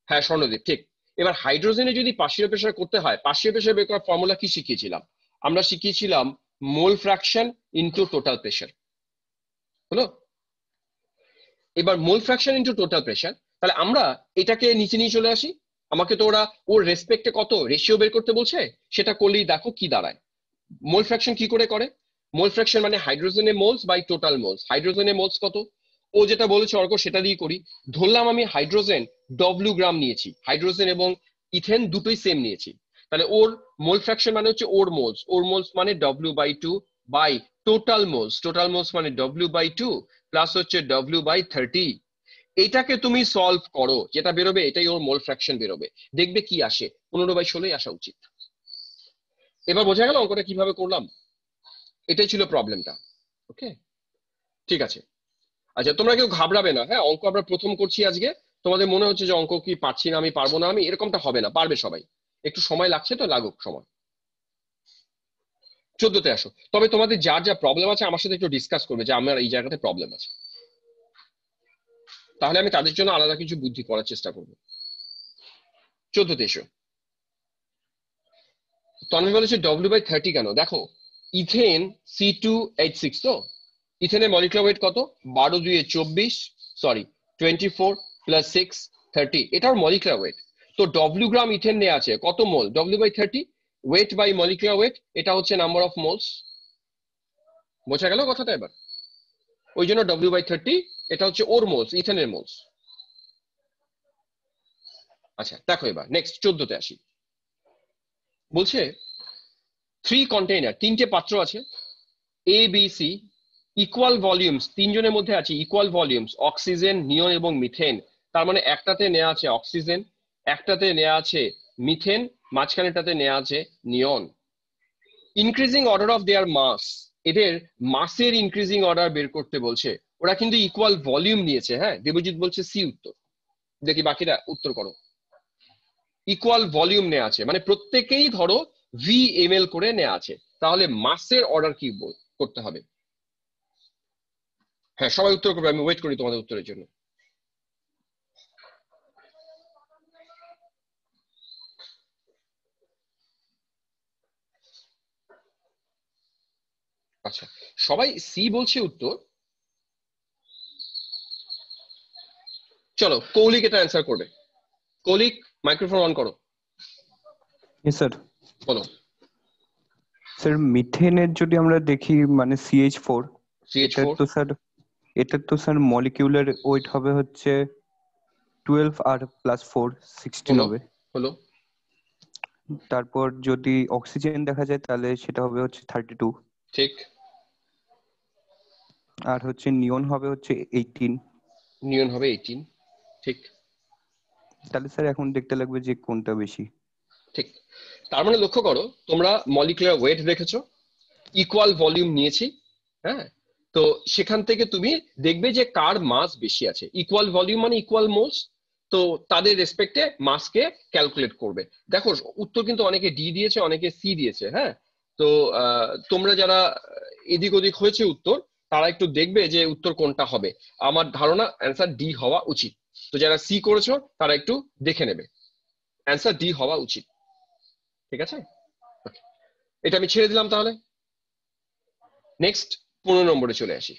হ্যাঁ স্বর্ণদীপ, ঠিক। এবার হাইড্রোজেনে যদি পার্শিয়াল প্রেসার করতে হয়, পার্শিয়াল প্রেসার বের করার ফর্মুলা কি শিখিয়েছিলাম? আমরা শিখিয়েছিলাম mole fraction into total pressure, হলো। এবার mole fraction into total pressure, তাহলে আমরা এটাকে নিচে নিয়ে চলে আসি। আমাকে তো ওরা ওর রেসপেক্টে কত রেশিও বের করতে বলছে, সেটা করলেই দেখো কি দাঁড়ায়। মোল ফ্র্যাকশন কি করে করে? মোল ফ্র্যাকশন মানে হাইড্রোজেনের মোলস বাই টোটাল মোলস। হাইড্রোজেনের মোলস কত, ও যেটা বলেছে অর্ক সেটা দিয়ে করি। ধরলাম আমি হাইড্রোজেন ডব্লিউ গ্রাম নিয়েছি, হাইড্রোজেন এবং ইথেন দুটোই সেম নিয়েছি, তাহলে ওর মোল ফ্র্যাকশন মানে হচ্ছে ওর মোলস মানে W/2 বাই টোটাল মোলস মানে W/2 প্লাস হচ্ছে W/30। এইটাকে তুমি সলভ করো, যেটা বেরোবে এটাই ওর মোল ফ্র্যাকশন বেরোবে। দেখবে কি আসে, 15/16 আসা উচিত। এবার বোঝা গেল অঙ্কটা কিভাবে করলাম? এটাই ছিল প্রবলেমটা। ওকে, ঠিক আছে। আচ্ছা, তোমরা কেউ ঘাবড়াবে না, হ্যাঁ? অঙ্ক আমরা প্রথম করছি আজকে, তোমাদের মনে হচ্ছে যে অঙ্ক কি পারছি না, আমি পারবো না, আমি এরকমটা হবে না, পারবে সবাই। একটু সময় লাগছে তো, লাগুক সময়। 14তে আসো। তবে তোমাদের যার যা প্রবলেম আছে আমার সাথে একটু ডিসকাস করবে যে আমার এই জায়গাতে প্রবলেম আছে, তাহলে আমি তাদের জন্য আলাদা কিছু বুদ্ধি করার চেষ্টা করবো। 14তে এসো। তন্ময় বলেছে W/30 কেন? দেখো ইথেন C2H6, তো ইথেনের মলিকুলার ওয়েট কত? 12 × 2 = 24, সরি 24 প্লাস 6 30, এটার মলিকুলার ওয়েট। তো W গ্রাম ইথেন নেওয়া আছে, কত মোল? W/30 weight by molecular weight, এটা হচ্ছে নাম্বার অফ মোলস। বোঝা গেল কথাটা এবার? ওই জন্য W/30 এটা হচ্ছে ওর মোলস, ইথেনের মোলস। আচ্ছা দেখো এবার নেক্সট 14তে আসি। বলছে 3 কন্টেইনার, 3টে পাত্র আছে, A B C, equal volumes, তিনজনের মধ্যে আছে ইকুয়াল ভলিউমস, অক্সিজেন, নিয়ন এবং মিথেন। তার মানে একটাতে নেওয়া আছে অক্সিজেন, একটাতে নেওয়া আছে মিথেন, মাঝখানেটাতে নেওয়া আছে নিয়ন। ইনক্রিজিং অর্ডার অফ দেয়ার মাস, এদের মাসের ইনক্রিজিং অর্ডার বের করতে বলছে। ওরা কিন্তু ইকুয়াল ভলিউম নিয়েছে, হ্যাঁ। দেবজিৎ বলছে সি উত্তর, দেখি বাকিরা উত্তর করো। ইকুয়াল ভলিউম নেওয়া আছে মানে প্রত্যেকেই ধরো VmL করে নেওয়া আছে, তাহলে মাসের অর্ডার কি করতে হবে? হ্যাঁ সবাই উত্তর করবে, আমি ওয়েট করি তোমাদের উত্তরের জন্য। আচ্ছা সবাই সি বলছে উত্তর। চলো কৌলিক এটা অ্যান্সার করবে। কৌলিক মাইক্রোফোন অন করো। স্যার বলো। স্যার মিথেনের যদি আমরা দেখি মানে CH4, এটার তো স্যার মলিকিউলার ওয়েট হবে হচ্ছে 12 আর প্লাস 4 16 হবে। হলো। তারপর যদি অক্সিজেন দেখা যায় তাহলে সেটা হবে হচ্ছে 32, ঠিক। আর হচ্ছে নিয়ন হবে হচ্ছে 18, নিয়ন হবে 18, ঠিক। তাহলে স্যার এখন দেখতে লাগবে যে কোনটা বেশি। ঠিক, তার মানে লক্ষ্য করো তোমরা মলিকুলার ওয়েট দেখেছো, ইকুয়াল ভলিউম নিয়েছি, হ্যাঁ। তো সেখান থেকে তুমি দেখবে যে কার মাস বেশি আছে। ইকুয়াল ভলিউম মানে ইকুয়াল মোলস, তো তাদের রেসপেক্টে মাসকে ক্যালকুলেট করবে। দেখো উত্তর কিন্তু অনেকে ডি দিয়েছে, অনেকে সি দিয়েছে, হ্যাঁ। তো তোমরা যারা এদিক ওদিক হয়েছে উত্তর, তারা একটু দেখবে যে উত্তর কোনটা হবে। আমার ধারণা অ্যান্সার ডি হওয়া উচিত। তো যারা সি করেছো তারা একটু দেখে নেবে, অ্যান্সার ডি হওয়া উচিত। ঠিক আছে, এটা আমি ছেড়ে দিলাম। তাহলে নেক্সট 15 নম্বরে চলে আসি।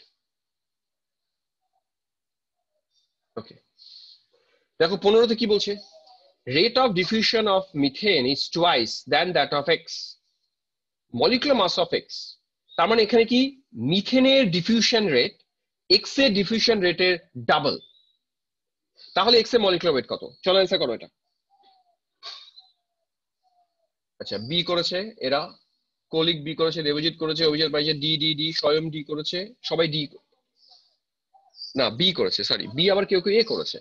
ওকে, দেখো 15তে কি বলছে, rate of diffusion of methane is twice than that of X, molecular mass of X। তার মানে এখানে কি মিথেনের ডিফিউশন রেট এক্স এর ডিফিউশন রেটের ডাবল, তাহলে এক্স এর মলিকুলার ওয়েট কত? চলো অ্যান্সার করো এটা। আচ্ছা, বি করেছে এরা, কলিক বি করেছে, দেবজিৎ করেছে, অভিজিৎ পাইছে ডি ডি ডি, স্বয়ং ডি করেছে, সবাই ডি না বি করেছে, সরি বি, আবার কেউ কেউ এ করেছে,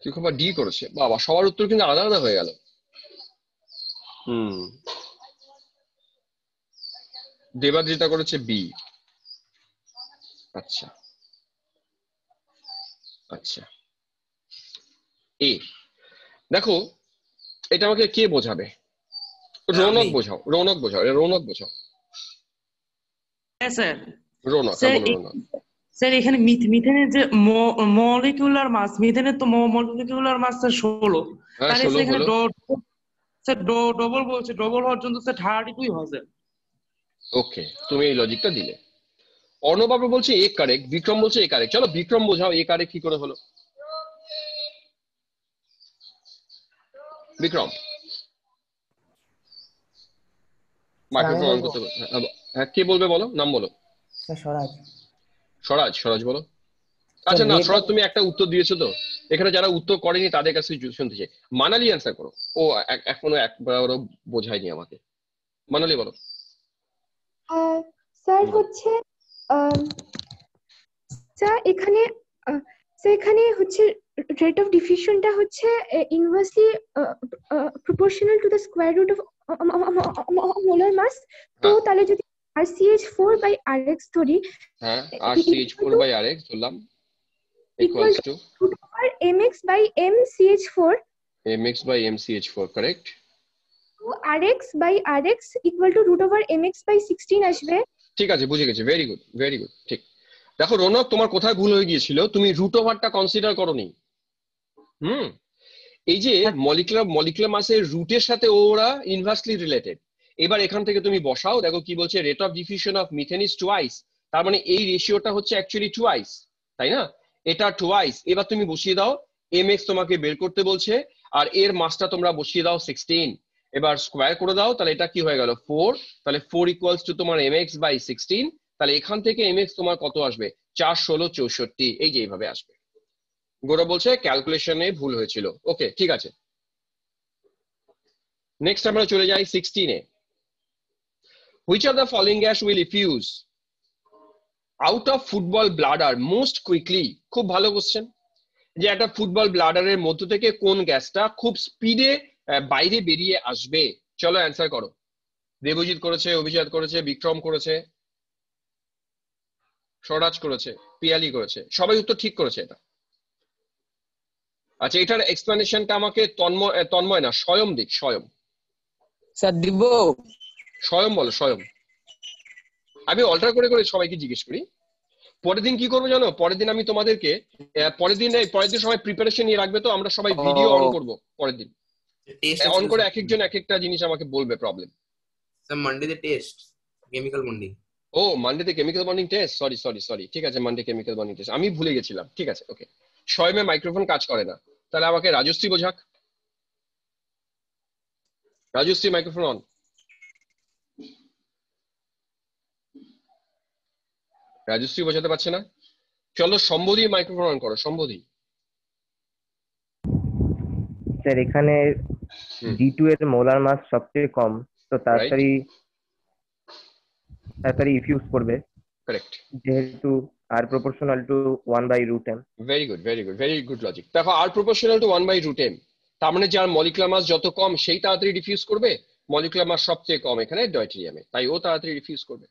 কেউ আবার ডি করেছে। বাবা, সবার উত্তর কিন্তু আলাদা আলাদা হয়ে গেল। দেবাদ্রিতা করেছে বি। আচ্ছা আচ্ছা, এ। দেখো এটা আমাকে কে বোঝাবে? রৌনক বোঝাও, রৌনক বোঝাও, রৌনক বোঝাও। হ্যাঁ স্যার। রৌনক, রৌনক স্যার এখানে মিথেনের যে মলিকিউলার মাস, মিথেনের তো মলিকিউলার মাস স্যার 16, তাহলে এখানে স্যার ডবল বলছে, ডবল হওয়ার জন্য স্যার 32 হবে। ওকে, তুমি এই লজিকটা দিলে। অর্ণবাবু বলছে এ কারেক্ট, বিক্রম বলছে এ কারেক্ট। চলো বিক্রম বোঝাও এ কারেক্ট কি করে হলো। বিক্রম মাইক্রোফোন অন করতে। হ্যাঁ, কে বলবে বলো, নাম বলো। স্বরাজ। স্বরাজ, স্বরাজ বলো। আচ্ছা না স্বরাজ, তুমি একটা উত্তর দিয়েছো তো, এখানে যারা উত্তর করেনি তাদের কাছে শুনতে চাই। মানালি অ্যান্সার করো, ও এখনো একবারও বোঝায়নি আমাকে। মানালি বলো। স্যার হচ্ছে স্যার এখানে হচ্ছে রেট অফ ডিফিউশনটা হচ্ছে inversely proportional to the square root of molar mass. তো তাহলে যদি RCH4/Rx ধরি, হ্যাঁ RCH4/Rx ধরলাম, equals to mx/mCH4, mx/mCH4 correct. তো Rx/Rx ইকুয়াল টু √mx/16 আসবে। ঠিক আছে, বুঝে গেছি, ভেরি গুড, ভেরি গুড, ঠিক। দেখো রৌনক, তোমার কোথায় ভুল হয়ে গিয়েছিল, তুমি √টা কনসিডার করোনি। এই যে মলিকুলার মাসের রুটের সাথে ওরা ইনভার্সলি রিলেটেড। এবার এখান থেকে তুমি বসাও, দেখো কি বলছে, rate of diffusion of methane is twice, তার মানে এই রেশিওটা হচ্ছে অ্যাকচুয়ালি টুয়াইস, তাই না? এটা টুয়াইস। এবার তুমি বসিয়ে দাও, mx তোমাকে বের করতে বলছে, আর এর মাসটা তোমরা বসিয়ে দাও 16। এবার স্কোয়ার করে দাও, তাহলে এটা কি হয়ে গেল 4, তাহলে 4 ইকুয়ালস টু তোমার mx/16। তাহলে এখান থেকে mx তোমার কত আসবে? 4, 16, 64, এই যে এইভাবে আসবে। গৌরব বলছে ক্যালকুলেশনে ভুল হয়েছিল। ওকে, ঠিক আছে। নেক্সট আমরা চলে যাই 16-এ। Which of the following gas will effuse out of football bladder most quickly? খুব ভালো কোশ্চেন, যে একটা ফুটবল ব্লাডারের মধ্য থেকে কোন গ্যাসটা খুব স্পিডে বাইরে বেরিয়ে আসবে। চলো অ্যান্সার করো। দেবজিৎ করেছে, অভিজিৎ করেছে, বিক্রম করেছে, স্বরাজ করেছে, পিয়ালি করেছে, সবাই উত্তর ঠিক করেছে এটা। আচ্ছা, এটার এক্সপ্লেনেশনটা আমাকে তন্ময় না স্বয়ং দিক। স্বয়ং স্যার দিব। স্বয়ং বলো, স্বয়ং। আমি অল্টার করে করে সবাইকে জিজ্ঞেস করি। পরের দিন কি করবো জানো? পরের দিন আমি তোমাদেরকে পরের দিন সবাই প্রিপারেশন নিয়ে রাখবে, তো আমরা সবাই ভিডিও অন করবো পরের দিন, অন করে এক একজন এক একটা জিনিস আমাকে বলবে প্রবলেম। স্যার মানডেতে টেস্ট, কেমিক্যাল বন্ডিং। ও মানডেতে chemical bonding test, sorry sorry sorry, ঠিক আছে, মানডে কেমিক্যাল বন্ডিং টেস্ট, আমি ভুলে গেছিলাম। ঠিক আছে, ওকে। স্বয়ংে মাইক্রোফোন কাজ করে না, তাহলে আমাকে রাজশ্রী বোঝাক। Rajashree microphone on. রাজশ্রী বোঝাতে পারছে না। চলো সম্বোধি মাইক্রোফোন অন করো। সম্বোধি। স্যার এখানে D2 এর মোলার মাস সবচেয়ে কম, তো তাড়াতাড়ি ইফিউজ করবে। কারেক্ট, যেহেতু R proportional to 1/√m। Very good, very good, very good logic. দেখো R proportional to 1/√m, তার মানে যার মলিকুলার মাস যত কম সেই তাড়াতাড়ি ডিফিউজ করবে। মলিকুলার মাস সবচেয়ে কম এখানে ডয়টেরিয়ামে, তাই ও তাড়াতাড়ি ডিফিউজ করবে।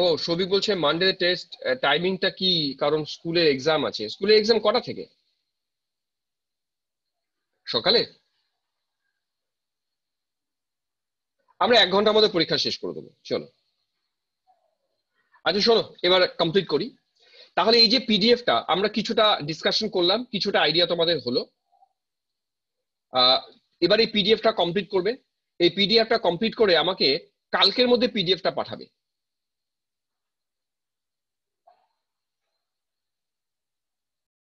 ও সবিক বলছে মানডে টেস্ট, টাইমিংটা কি? কারণ স্কুলে এক্সাম আছে। স্কুলে এক্সাম কটা থেকে? সকালে? আমরা 1 ঘন্টার মধ্যে পরীক্ষা শেষ করে দেবো, চলো। আচ্ছা শোনো, এবার কমপ্লিট করি। তাহলে এই যে পিডিএফটা আমরা কিছুটা ডিসকাশন করলাম, কিছুটা আইডিয়া তোমাদের হলো। এবার এই পিডিএফটা কমপ্লিট করবে। এই পিডিএফটা কমপ্লিট করে আমাকে কালকের মধ্যে পিডিএফটা পাঠাবে।